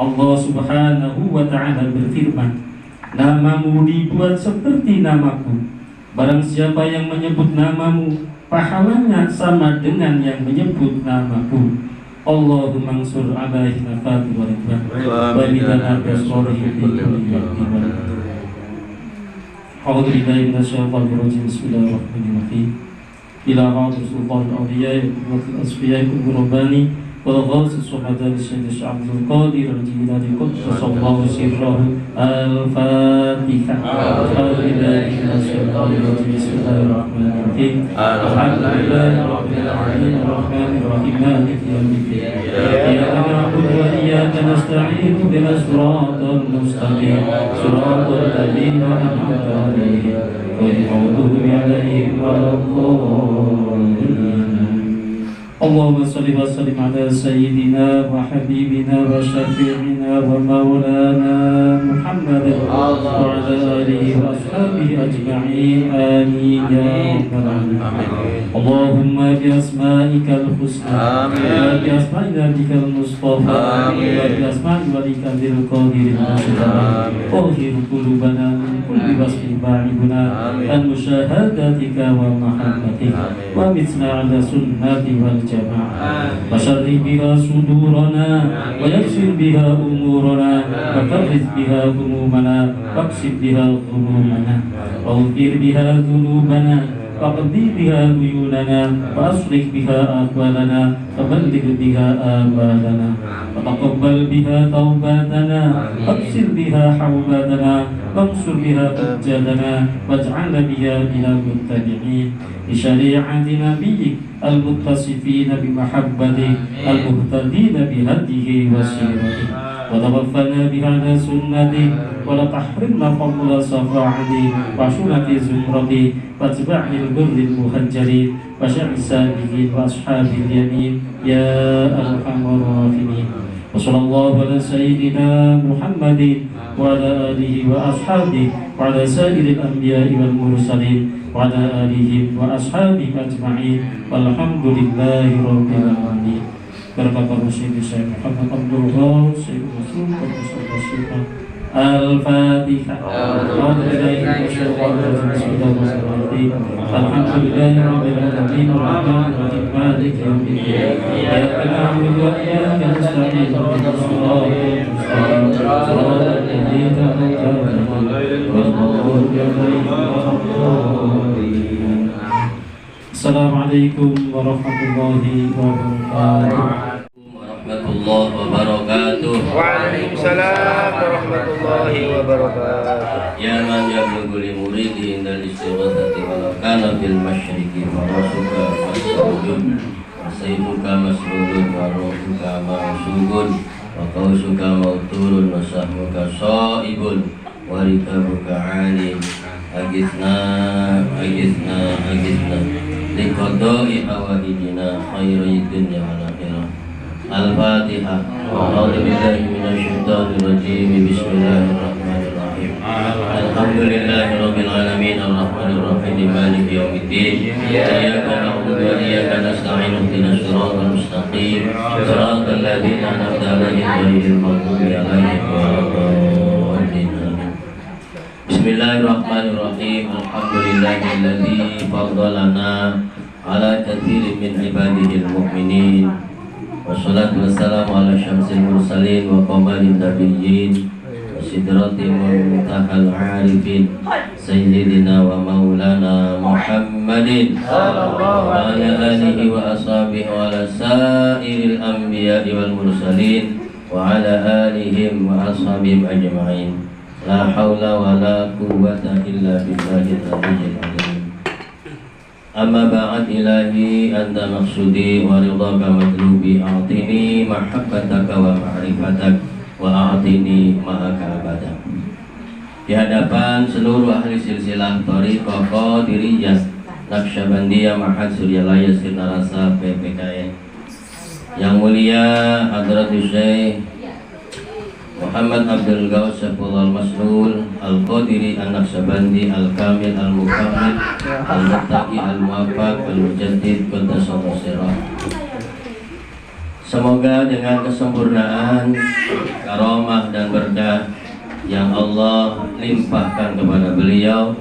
Allah Subhanahu wa ta'ala berfirman, namamu dibuat seperti namaku. Barang siapa yang menyebut namamu, pahalanya sama dengan yang menyebut namaku. Allahumma ansur alaihi nafati wa ridwan wa bidana biasrorihi fi kulli waqti wa a'udzu billahi minasyaitonir rajim. Bismillahirrahmanirrahim. Ila Rasulullah al-awliya wa al-asfiya al-rabbani wa ghaus as-suhada Syekh Abdul Qadir al-Jilani qaddasallahu sirrahu. Al-Fatihah. Alhamdulillahi minasyaitonir rajim. Bismillahirrahmanirrahim. Alhamdulillahi rabbil alamin arrahmanir rahim maliki yaumiddin. Iyyaka na'budu wa iyyaka nasta'in ihdinas siratal mustaqim siratal ladzina an'amta 'alaihim ghairil maghdubi 'alaihim waladdallin. Allahumma salli wa sallim ala sayyidina wa habibina wa syafi'ina wa maulana Muhammad wa ala alihi wa ashabihi ajma'in. Amin ya rabbal alamin. Allahumma bi asma'ikal husna wa bi asma'i nabiyikal mustafa wa bi asma'i walikal qadir tahhir qulubana min kulli wasfin ba'ibuna an musyahadatika wa mahabbatika wa mitna ala sunnati wal jamaah wa syarri biha sudurana wa yaksir biha umurana wa farriz biha humumana wa ksib biha humumana wa ufir biha dhunubana faqdi biha duyunana wa aslih biha aqwalana wa balligh biha abalana wa taqabbal biha taubatana wa ksir biha hawbatana wa ansur biha hujjatana waj'alna biha minal muttabi'in bi syari'ati nabiyyik al-muttasifina bi mahabbati al-muhtadina bi hadihi wa sirati wa tawaffana bi ala sunnati wa la tahrimna fadla safa'ati wa sunati zumrati wa tiba'il birril muhajjalin wa sya'sabihi wa ashabil yamin ya arhamar rahimin. Wa sallallahu ala sayyidina Muhammadin wa ala alihi wa ashabihi wa ala sairil anbiya'i wal mursalin wa ala alihi wa ashabihi ajma'in walhamdulillahi rabbil alamin. Berkata Syekh Muhammad Abdul Ghaus Syekh Rasul Al-Fatihah. Alhamdulillah. الدين الحمد لله رب العالمين الرحمن الرحيم مالك يوم الدين إياك نعبد وإياك نستعين اهدنا الصراط المستقيم صراط الذين أنعمت عليهم غير المغضوب عليهم ولا الضالين. Assalamualaikum warahmatullahi wabarakatuh. Warahmatullahi wabarakatuh. Waalaikumsalam warahmatullahi wabarakatuh. Ya man yablughu li muridi indal istighatsati wa kana fil masyriqi wa rasuka mas'ulun wa sayfuka mas'ulun wa ruhuka ma'sugun wa qausuka mauturun wa sahmuka sha'ibun wa rikabuka 'alim agithna liqada'i hawaijina khairid dunya wal akhirah. Al-Fatihah. A'udzu billahi minasyaitonir rajim. Bismillahirrahmanirrahim. Alhamdulillahirabbil alamin arrahmanir rahim maliki yaumiddin. Iyyaka na'budu wa iyyaka nasta'in ihdinas siratal mustaqim. Siratal ladzina an'amta 'alaihim ghairil maghdubi 'alaihim waladdallin. Bismillahirrahmanirrahim. Alhamdulillahilladzi faddalana ala katsirin min ibadihil mu'minin. Wassalatu wassalamu ala syamsil mursalin wa qamarin nabiyyin wa sidratil muntahal arifin sayyidina wa maulana Muhammadin wa ala alihi wa ashabihi wa ala sairil anbiya'i wal mursalin wa ala alihim wa ashabihim ajma'in. La haula wa la quwwata illa billahil aliyyil azim. Amma ba'd ilahi anta maqsudi wa ridhaka matlubi a'tini mahabbataka wa ma'rifatak wa a'tini ma'aka abadak. Di hadapan seluruh ahli silsilah thariqah qadiriyah Naqsyabandiyah Ma'had Suryalaya Sirnarasa PPKN, yang mulia Hadratus Syekh Muhammad Abdul Ghaus Saifullah Al-Mas'ul Al-Qadiri An-Naqsyabandi Al-Kamil Al-Mukammil Al-Muttaqi Al-Muwafaq Al-Mujaddid Qaddasallahu sirrah. Semoga dengan kesempurnaan, karomah dan berkah yang Allah limpahkan kepada beliau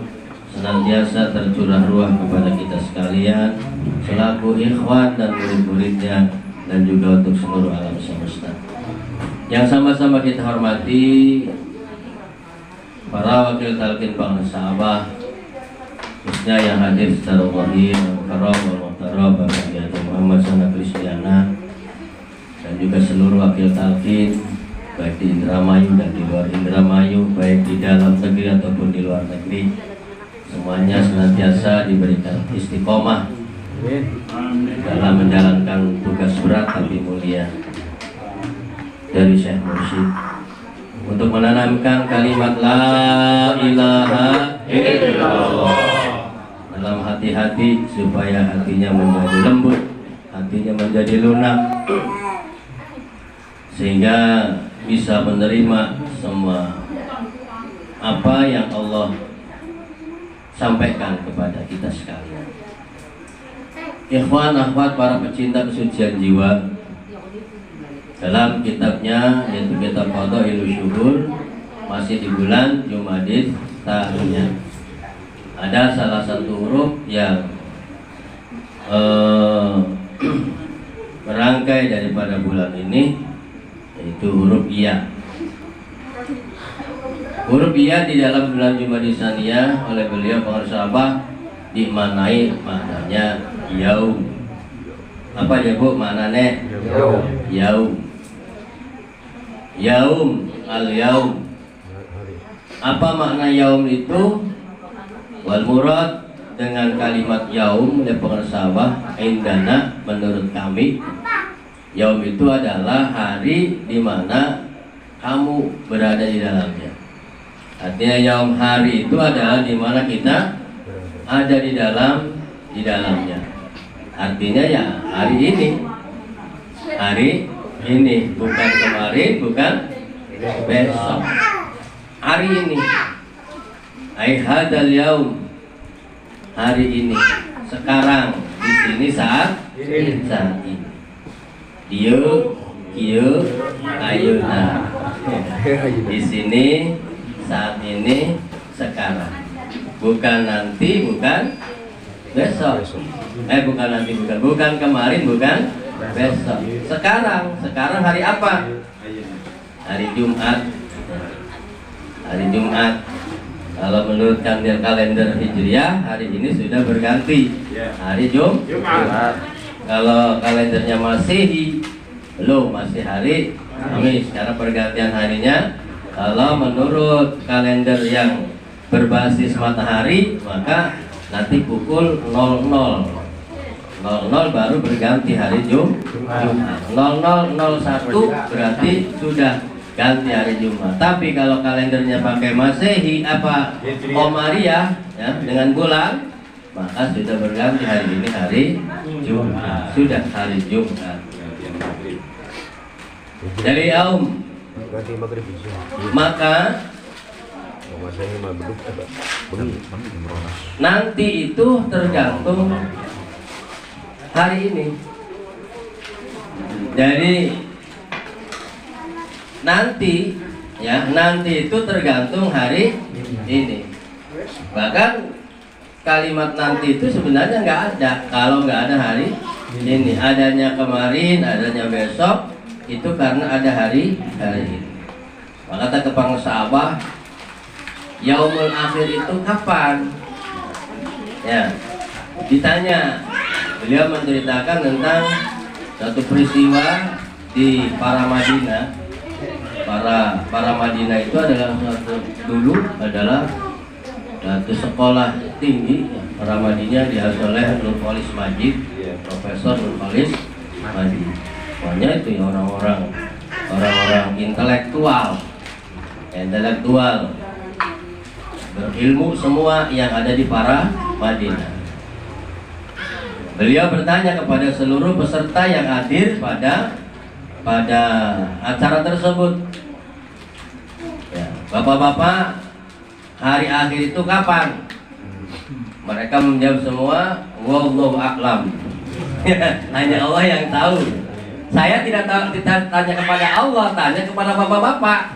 senantiasa tercurah ruah kepada kita sekalian selaku ikhwan dan murid-muridnya, dan juga untuk seluruh alam semesta. Yang sama-sama kita hormati para wakil talqin bangsa Sabah, khususnya yang hadir secara zahir, karam wal muhtaram Bapak Haji Muhammad Sana Kristiana, dan juga seluruh wakil talqin baik di Indramayu dan di luar Indramayu, baik di dalam negeri ataupun di luar negeri. Semuanya senantiasa diberikan istiqomah dalam menjalankan tugas berat tapi mulia dari Syekh Mursyid untuk menanamkan kalimat la ilaha illallah dalam hati-hati supaya hatinya menjadi lembut, hatinya menjadi lunak, sehingga bisa menerima semua apa yang Allah sampaikan kepada kita sekalian. Ikhwan akhwat para pecinta kesucian jiwa, dalam kitabnya yaitu kitab Fadhailus Syuhur, masih di bulan Jumadil tahunnya, ada salah satu huruf yang merangkai daripada bulan ini, yaitu huruf Iya. Huruf Iya di dalam bulan Jumadil Tsaniyah oleh beliau pengarsahabah dimaknai maknanya yaum. Apa ya Bu maknanya? Yaum. Yaum, al-yaum. Apa makna yaum itu? Wal murad dengan kalimat yaum oleh pengarsahabah indana, menurut kami, yaum itu adalah hari di mana kamu berada di dalamnya. Artinya yaum, hari itu adalah di mana kita ada di dalamnya. Artinya ya hari ini, bukan kemarin, bukan besok. Hari ini, ai hadzal yaum, hari ini, sekarang, di sini, saat ini. Dia, kieu, ayeuna. Di sini, saat ini, sekarang. Bukan nanti, bukan Besok. Bukan nanti, bukan kemarin, bukan besok. Sekarang hari apa? Hari Jumat. Hari Jumat. Kalau menurut kalender Hijriah, hari ini sudah berganti. Hari Jumat. Kalau kalendernya Masehi, belum, masih hari Kamis karena pergantian harinya. Kalau menurut kalender yang berbasis matahari, maka nanti pukul 00 baru berganti hari Jumat. 0001 berarti sudah ganti hari Jumat. Tapi kalau kalendernya pakai Masehi apa Komariah ya, dengan bulan, maka sudah berganti hari ini hari Jumat. Sudah hari Jumat. Jadi maka nanti itu tergantung hari ini. Jadi nanti itu tergantung hari ini. Bahkan kalimat nanti itu sebenarnya nggak ada kalau nggak ada hari ini. Adanya kemarin, adanya besok, itu karena ada hari ini. Maka kata kepang sahabat, yaumul akhir itu kapan? Ya, ditanya. Beliau menceritakan tentang satu peristiwa di para Madinah. Para Madinah itu adalah dulu adalah satu sekolah tinggi. Para Madinah diasuh oleh Nurholis Majid, Profesor Nurholis Majid. Pokoknya itu ya orang-orang intelektual berilmu semua yang ada di para Madinah. Beliau bertanya kepada seluruh peserta yang hadir pada acara tersebut, ya, bapak-bapak, hari akhir itu kapan? Mereka menjawab semua, wallahu a'lam. Hanya Allah yang tahu. Saya tidak tanya kepada Allah, tanya kepada bapak-bapak.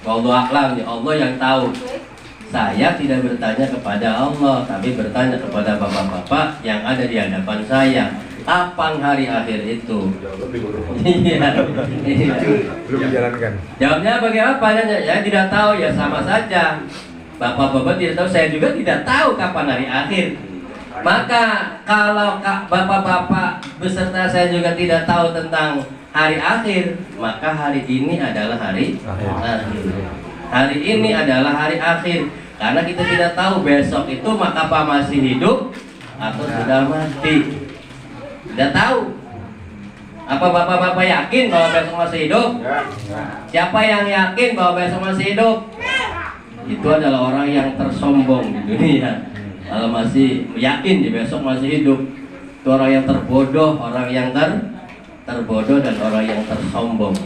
Wallahu a'lam, ya Allah yang tahu. Saya tidak bertanya kepada Allah, tapi bertanya kepada bapak-bapak yang ada di hadapan saya. Kapan hari akhir itu? Iya. Belum menjalankan. Jawabnya bagaimana? Ya tidak tahu, ya sama saja. Bapak-bapak tidak tahu, saya juga tidak tahu kapan hari akhir. Maka kalau bapak-bapak beserta saya juga tidak tahu tentang hari akhir, maka hari ini adalah hari akhir. Hari ini adalah hari akhir. Karena kita tidak tahu besok itu maka apa masih hidup atau sudah mati. Tidak tahu. Apa bapak-bapak yakin bahwa besok masih hidup? Siapa yang yakin bahwa besok masih hidup? Itu adalah orang yang tersombong di dunia. Kalau masih yakin di besok masih hidup, itu orang yang terbodoh, orang yang terbodoh dan orang yang tersombong.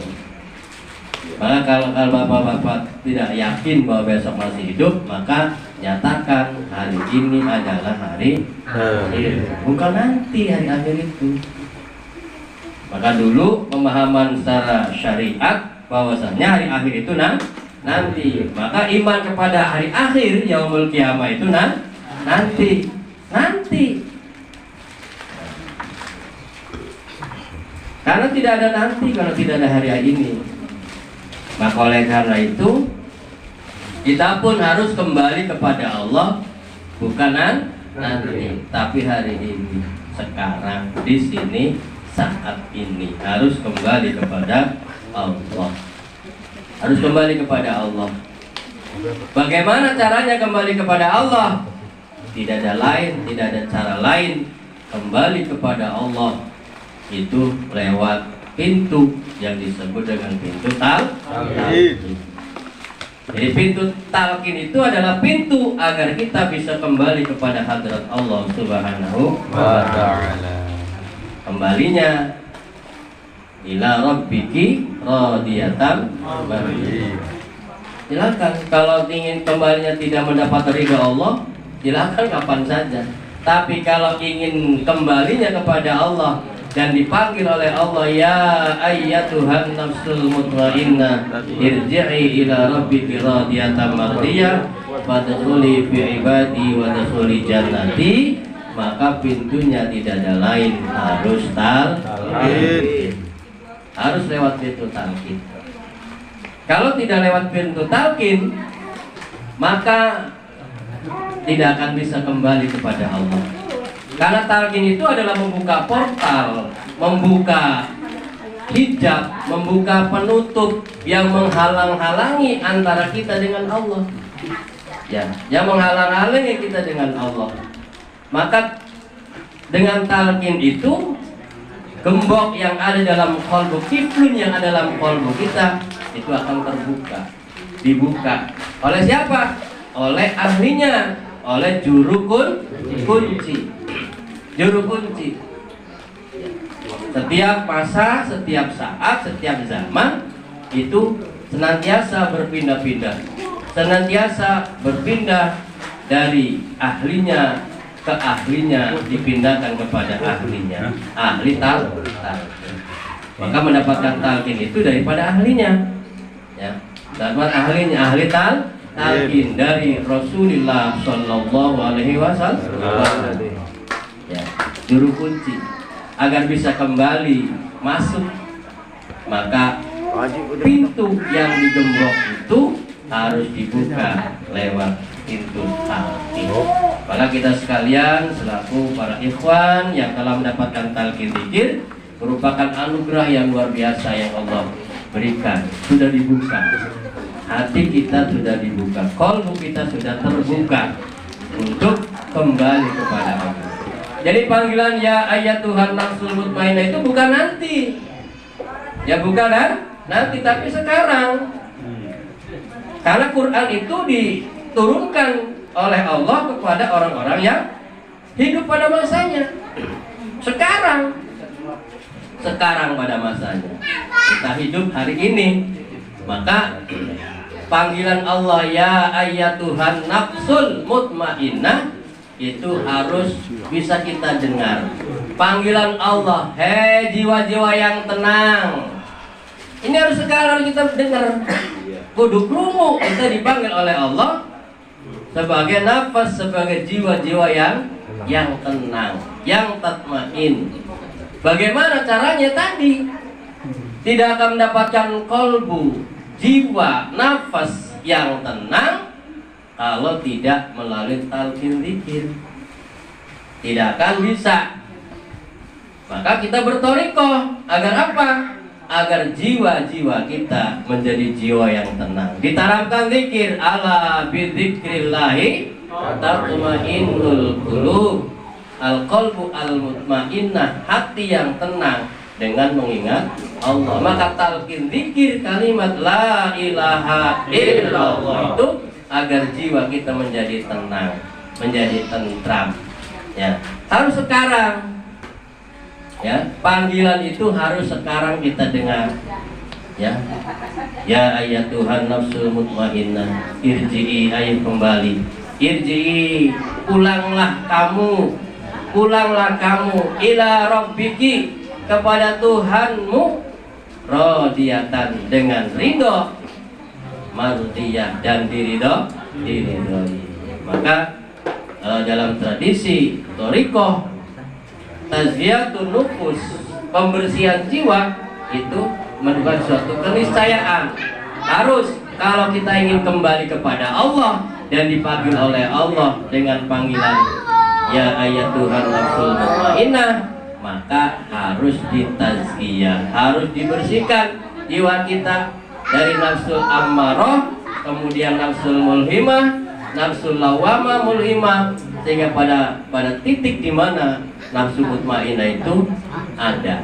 Maka kalau bapak-bapak tidak yakin bahwa besok masih hidup, maka nyatakan hari ini adalah hari akhir, bukan nanti hari akhir itu. Maka dulu pemahaman secara syariat bahwasanya hari akhir itu nanti. Maka iman kepada hari akhir yaumul qiyamah itu nanti. Karena tidak ada nanti kalau tidak ada hari ini. Maka oleh karena itu kita pun harus kembali kepada Allah, bukan nanti, tapi hari ini, sekarang, di sini, saat ini harus kembali kepada Allah. Harus kembali kepada Allah. Bagaimana caranya kembali kepada Allah? Tidak ada lain, tidak ada cara lain kembali kepada Allah itu lewat pintu yang disebut dengan pintu talqin. Jadi pintu talqin itu adalah pintu agar kita bisa kembali kepada hadrat Allah Subhanahu wa ta'ala. Kembalinya ila rabbiki radiyatan mardiyah. Silakan kalau ingin kembalinya tidak mendapat ridha Allah, silakan kapan saja. Tapi kalau ingin kembalinya kepada Allah dan dipanggil oleh Allah, ya ayyatuhan nafsul mutmainnah irji'i ila rabbiki radiyatan mardiyah fadkhuli fi ibadi wa dkhuli jannati, maka pintunya tidak ada lain, harus talqin. Harus lewat pintu talqin. Kalau tidak lewat pintu talqin, maka tidak akan bisa kembali kepada Allah. Karena talqin itu adalah membuka portal, membuka hijab, membuka penutup yang menghalang-halangi antara kita dengan Allah. Ya, yang menghalang-halangi kita dengan Allah. Maka dengan talqin itu, gembok yang ada dalam qalbu, kiflun yang ada dalam qalbu kita itu akan terbuka, dibuka. Oleh siapa? Oleh ahlinya, oleh juru kunci. Juru kunci. Setiap masa, setiap saat, setiap zaman itu senantiasa berpindah-pindah, senantiasa berpindah dari ahlinya ke ahlinya, dipindahkan kepada ahlinya, ahli talqin. Maka mendapatkan talqin itu daripada ahlinya, ya, dapat ahlinya, ahli talqin dari Rasulullah Shallallahu Alaihi Wasallam, ya, juru kunci agar bisa kembali masuk. Maka pintu yang digembok itu harus dibuka lewat pintu talqin. Maka kita sekalian selaku para ikhwan yang telah mendapatkan talqin dzikir, merupakan anugerah yang luar biasa yang Allah berikan. Sudah dibuka, hati kita sudah dibuka, qalbu kita sudah terbuka untuk kembali kepada Allah. Jadi panggilan ya ayat Tuhan nafsul mutmainnah itu bukan nanti, ya bukan nanti, tapi sekarang. Karena Quran itu diturunkan oleh Allah kepada orang-orang yang hidup pada masanya. Sekarang pada masanya kita hidup hari ini. Maka panggilan Allah ya ayyatuhan nafsul mutmainnah itu harus bisa kita dengar. Panggilan Allah, hei jiwa-jiwa yang tenang, ini harus sekarang kita dengar. Kudu krungu, kita dipanggil oleh Allah sebagai nafas, sebagai jiwa-jiwa yang tenang, yang tatmain. Bagaimana caranya tadi? Tidak akan mendapatkan kolbu, jiwa, nafas yang tenang kalau tidak melalui talqin dzikir. Tidak akan bisa. Maka kita bertorikoh agar apa? Agar jiwa-jiwa kita menjadi jiwa yang tenang. Ditanamkan zikir, ala bidzikrillahi tatmainnul qulub. Al-qalbu al-mutmainnah, hati yang tenang dengan mengingat Allah. Maka talqin zikir kalimat la ilaha illallah itu agar jiwa kita menjadi tenang, menjadi tentram. Ya, harus sekarang. Ya, panggilan itu harus sekarang kita dengar. Ya, ya ayat Tuhan nafsul mutmainnah, irji'i, ayo kembali. Irji'i, pulanglah kamu ila rabbiki, kepada Tuhanmu, radiyatan, dengan ridho, mardiyah, dan diridhoi. Maka dalam tradisi thariqah tazkiyatun nufus, pembersihan jiwa, itu merupakan suatu keniscayaan. Harus, kalau kita ingin kembali kepada Allah dan dipanggil oleh Allah dengan panggilan ya ayat Tuhan nafsul mutmainnah, maka harus ditazkiyah, harus dibersihkan jiwa kita dari nafsul ammarah, kemudian nafsul mulhimah, nafsul lawamah mulhimah, sehingga pada titik di mana nafsu mutmainnah itu ada.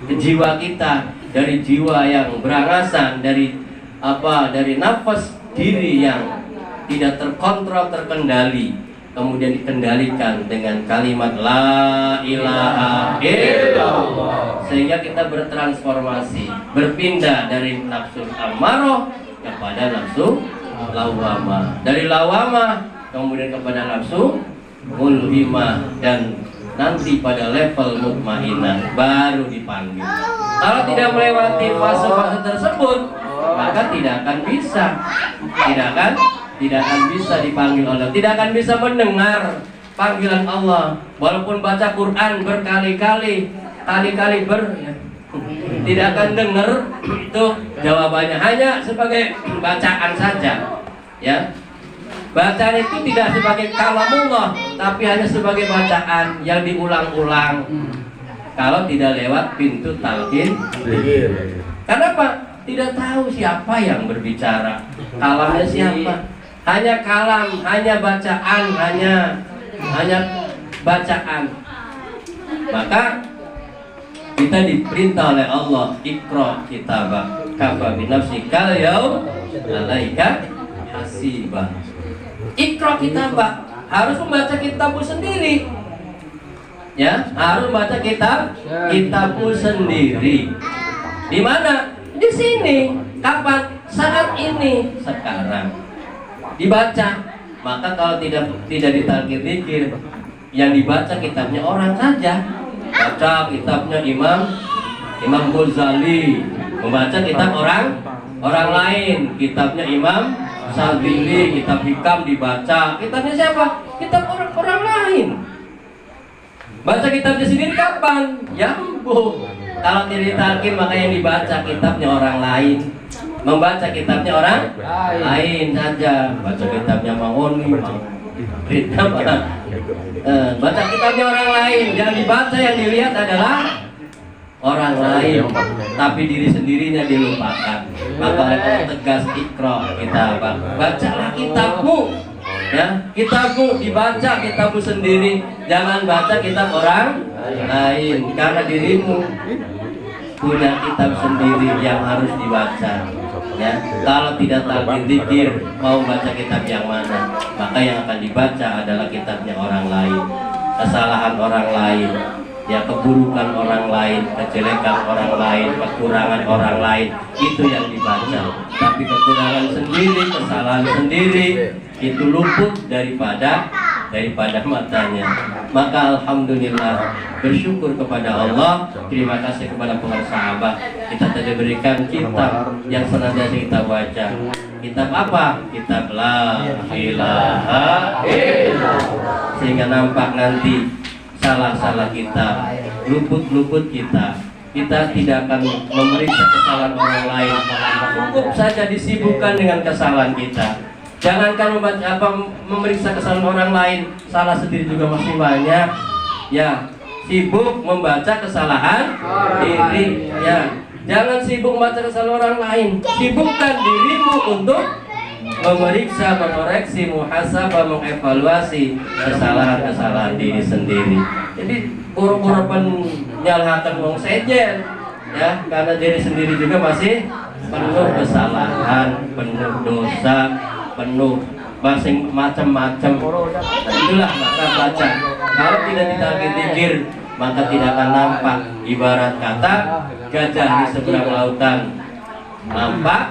Jiwa kita dari jiwa yang berangasan, dari nafas diri yang tidak terkontrol, terkendali, kemudian dikendalikan dengan kalimat la ilaha illallah, sehingga kita bertransformasi, berpindah dari nafsu ammarah kepada nafsu lawamah, dari lawamah kemudian kepada nafsu mulhimah, dan nanti pada level mutmainnah baru dipanggil. Kalau tidak melewati fase-fase tersebut, maka tidak akan tidak akan bisa dipanggil Allah, tidak akan bisa mendengar panggilan Allah. Walaupun baca Quran berkali-kali, tidak akan dengar. Itu jawabannya hanya sebagai bacaan saja, ya. Bacaan itu tidak sebagai kalamullah, tapi hanya sebagai bacaan yang diulang-ulang. Kalau tidak lewat pintu talqin. Kenapa? Tidak tahu siapa yang berbicara, kalamnya siapa. Hanya kalam, hanya bacaan, hanya bacaan. Maka kita diperintah oleh Allah, Iqra kitabak kafa bi nafsikal yaum alaika hasibah. Iqra kitabak, harus membaca kitabmu sendiri. Ya, harus membaca kitabmu sendiri. Di mana? Di sini. Kapan? Saat ini, sekarang. Dibaca. Maka kalau tidak ditalqin, yang dibaca kitabnya orang saja. Baca kitabnya Imam Ghazali, membaca kitab orang lain. Kitabnya Imam Sadili, kitab hikam dibaca. Kitabnya siapa? Kitab orang lain. Baca kitabnya sendiri kapan? Ya ampun. Kalau tidak ditalqin, maka yang dibaca kitabnya orang lain. Membaca kitabnya orang lain saja. Baca kitabnya Mangoni, baca kitabnya orang lain. Yang dibaca, yang dilihat adalah orang lain, tapi diri sendirinya dilupakan. Maka Allah tegas, Iqra kitabak, bacalah kitabmu. Ya, kitabmu dibaca, kitabmu sendiri. Jangan baca kitab orang lain, karena dirimu punya kitab sendiri yang harus dibaca. Ya, kalau tidak talqin dzikir, mau baca kitab yang mana? Maka yang akan dibaca adalah kitabnya orang lain, kesalahan orang lain, ya, keburukan orang lain, kejelekan orang lain, kekurangan orang lain, itu yang dibaca. Tapi kekurangan sendiri, kesalahan sendiri, itu luput daripada matanya. Maka alhamdulillah, bersyukur kepada Allah, terima kasih kepada para sahabat. Kita tadi berikan kitab yang senantiasa kita baca. Kitab apa? Kitab La ilaha illallah. Sehingga nampak nanti salah-salah kita, luput-luput kita tidak akan memeriksa kesalahan orang lain. Cukup saja disibukkan dengan kesalahan kita. Jangankan memeriksa kesalahan orang lain, salah sendiri juga masih banyak. Ya, sibuk membaca kesalahan diri. Ya, jangan sibuk membaca kesalahan orang lain. Sibukkan dirimu untuk memeriksa, mengoreksi, muhasabah, mengevaluasi kesalahan-kesalahan diri sendiri. Jadi buru-buru menyalahkan wong sejen, ya, karena diri sendiri juga masih penuh kesalahan, penuh dosa, penuh macam-macam. Itulah maka baca. Kalau tidak ditalqin dzikir, maka tidak akan nampak. Ibarat kata gajah di seberang lautan nampak,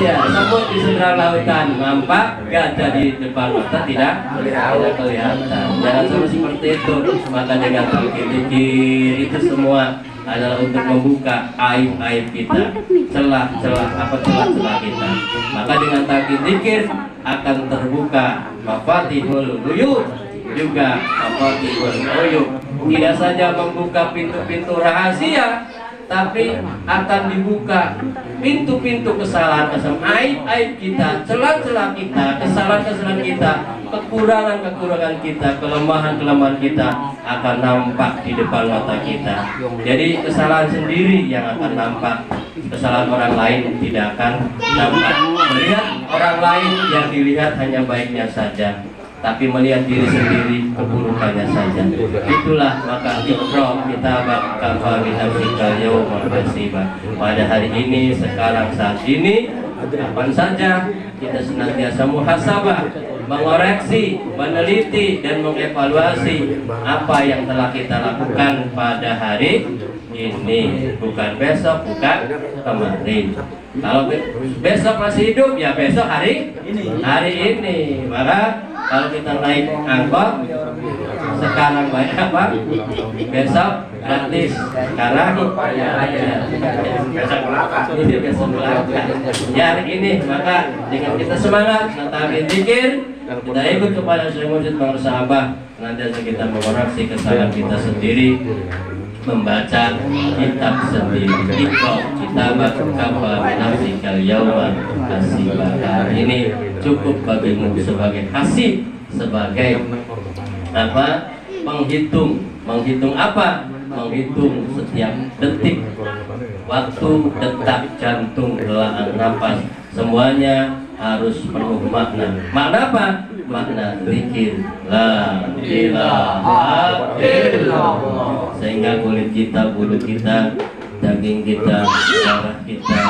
iya, semut di seberang lautan nampak, gajah di depan mata tidak kelihatan. Jangan seperti itu. Maka dengan talqin dzikir itu semua adalah untuk membuka aib-aib kita, celah-celah kita. Maka dengan talqin dzikir akan terbuka mafatihul ghuyub, juga mafatihul ghuyub. Tidak saja membuka pintu-pintu rahasia, tapi akan dibuka pintu-pintu kesalahan, aib-aib kita, celah-celah kita, kesalahan-kesalahan kita, kekurangan-kekurangan kita, kelemahan-kelemahan kita akan nampak di depan mata kita. Jadi kesalahan sendiri yang akan nampak, kesalahan orang lain tidak akan nampak. Melihat orang lain yang dilihat hanya baiknya saja, tapi melihat diri sendiri keburukannya saja. Itulah maka Iqra kitabak kafa bi nafsikal yauma hasibah. Pada hari ini, sekarang, saat ini, kapan saja kita senantiasa muhasabah, mengoreksi, meneliti, dan mengevaluasi apa yang telah kita lakukan pada hari ini, bukan besok, bukan kemarin. Kalau besok masih hidup, ya besok hari ini. Maka kalau kita naik angkot, sekarang baik apa? Besok gratis. Sekarang besok belakang. Ya hari ini maka dengan kita semangat menatapi zikir, kita ikut kepada Syekh Mursyid Bang Sahabah. Nanti kita mengoreksi kesalahan kita sendiri, membaca kitab sendiri. Iqra kitabak kafa nafsikal yauma hasibah. Ini cukup bagimu sebagai hasib, sebagai apa? Menghitung apa? Menghitung setiap detik, waktu, detak, jantung, helaan nafas, semuanya harus penuh makna. Makna apa? Makna zikir la ilaha illallah. Sehingga kulit kita, bulu kita, daging kita, darah kita,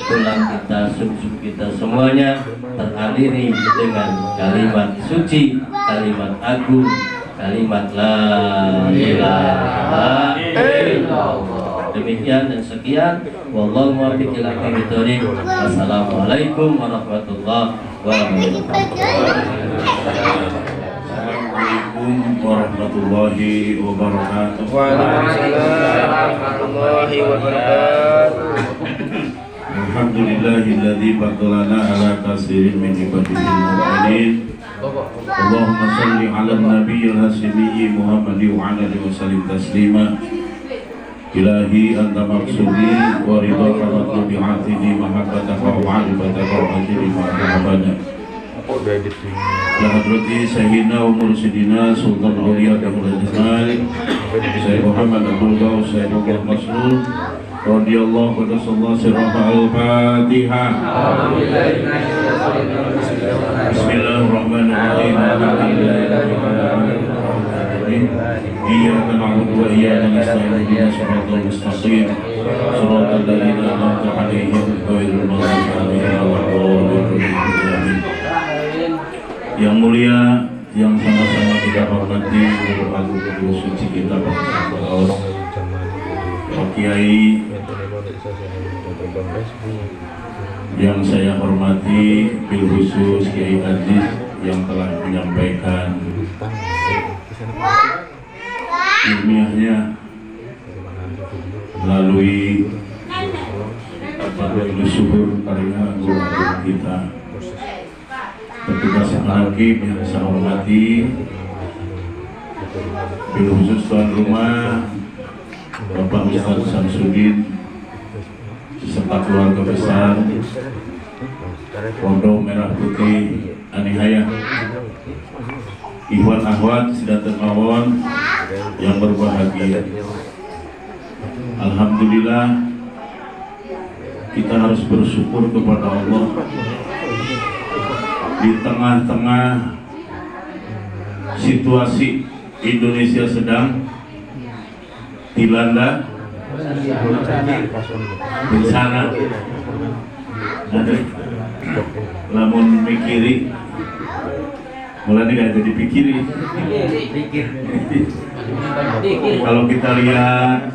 tulang kita, sum-sum kita, semuanya teraliri dengan kalimat suci, kalimat agung, kalimat la ilaha illallah. Demikian dan sekian. Wallahu muwaffiq ila aqwamit thoriq. Wassalamualaikum warahmatullahi wabarakatuh. Assalamualaikum warahmatullahi wabarakatuh. Waalaikumsalam warahmatullahi wabarakatuh. Alhamdulillahilladzi fadlana ala katsirin min ibadihi al-mu'minin. Allahumma shalli ala nabiyil hasimi Muhammad wa ala alihi wasallim taslima. Ilahi anta maksudi wa ridhaka matlubi atini mahabbataka wa alibataka wa ajri mahabbataka. Ya hadrati sayyidina wa mursidina sultan awliya damul jamal Sayyid Muhammad Abdul Ghaus Sayyid Muhammad Masrur radhiyallahu anhu sirrafa al-Fatihah. Bismillahirrahmanirrahim. Iyyaka na'budu wa iyyaka nasta'in ihdinas siratal mustaqim siratal ladzina an'amta 'alaihim ghairil maghdubi 'alaihim waladdallin. Yang mulia, yang sama-sama kita hormati Guru Agung Guru Suci kita Pak Kiai, yang saya hormati bil khusus Kiai Aziz yang telah menyampaikan ilmiahnya melalui suhur karya Guru Agung kita. Petugas hakim yang saya hormati, bil khusus tuan rumah Bapak Ustaz Samsudin serta keluarga besar Pondok Merah Putih Anihaya, ikhwan akhwat sidatul mawon yang berbahagia. Alhamdulillah, kita harus bersyukur kepada Allah di tengah-tengah situasi Indonesia sedang dilanda bencana. Lamun mikiri mulai gak jadi pikiri. Kalau kita lihat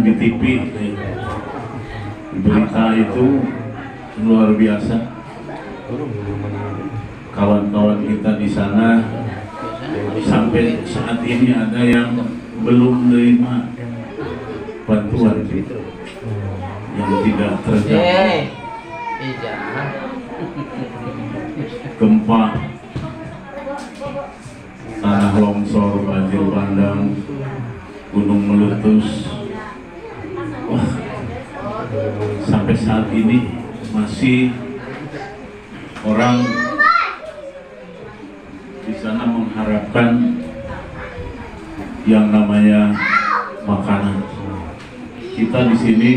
di TV berita itu luar biasa. Kawan-kawan kita di sana sampai saat ini ada yang belum menerima bantuan yang tidak terjangkau. Gempa, tanah longsor, banjir bandang, gunung meletus. Wah, sampai saat ini masih orang di sana mengharapkan yang namanya makanan. Kita di sini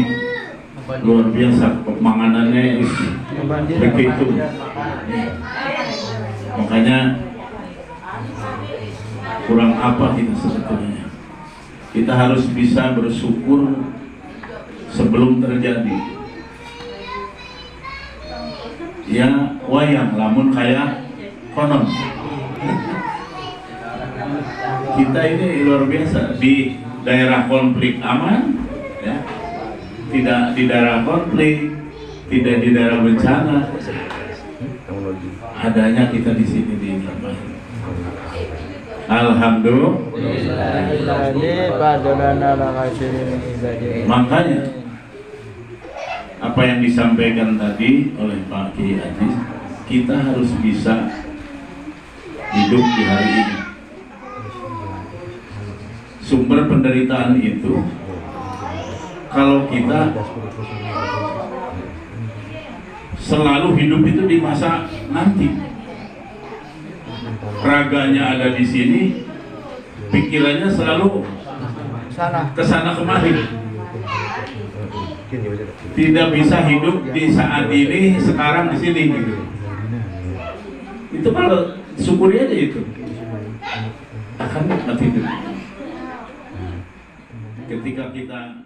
luar biasa, makanannya begitu. Makanya kurang apa kita sebetulnya? Kita harus bisa bersyukur sebelum terjadi. Ya wayang lamun kayak konon. Kita ini luar biasa, di daerah konflik aman, ya. Tidak di daerah konflik, tidak di daerah bencana. Adanya kita di sini di Indramayu. Alhamdulillah. Makanya apa yang disampaikan tadi oleh Pak Kiai Aziz, kita harus bisa hidup di hari ini. Sumber penderitaan itu kalau kita selalu hidup itu di masa nanti, raganya ada di sini, pikirannya selalu kesana kemari, tidak bisa hidup di saat ini, sekarang di sini gitu. Itu kalau syukuri aja itu akan nikmat hidup. Ketika kita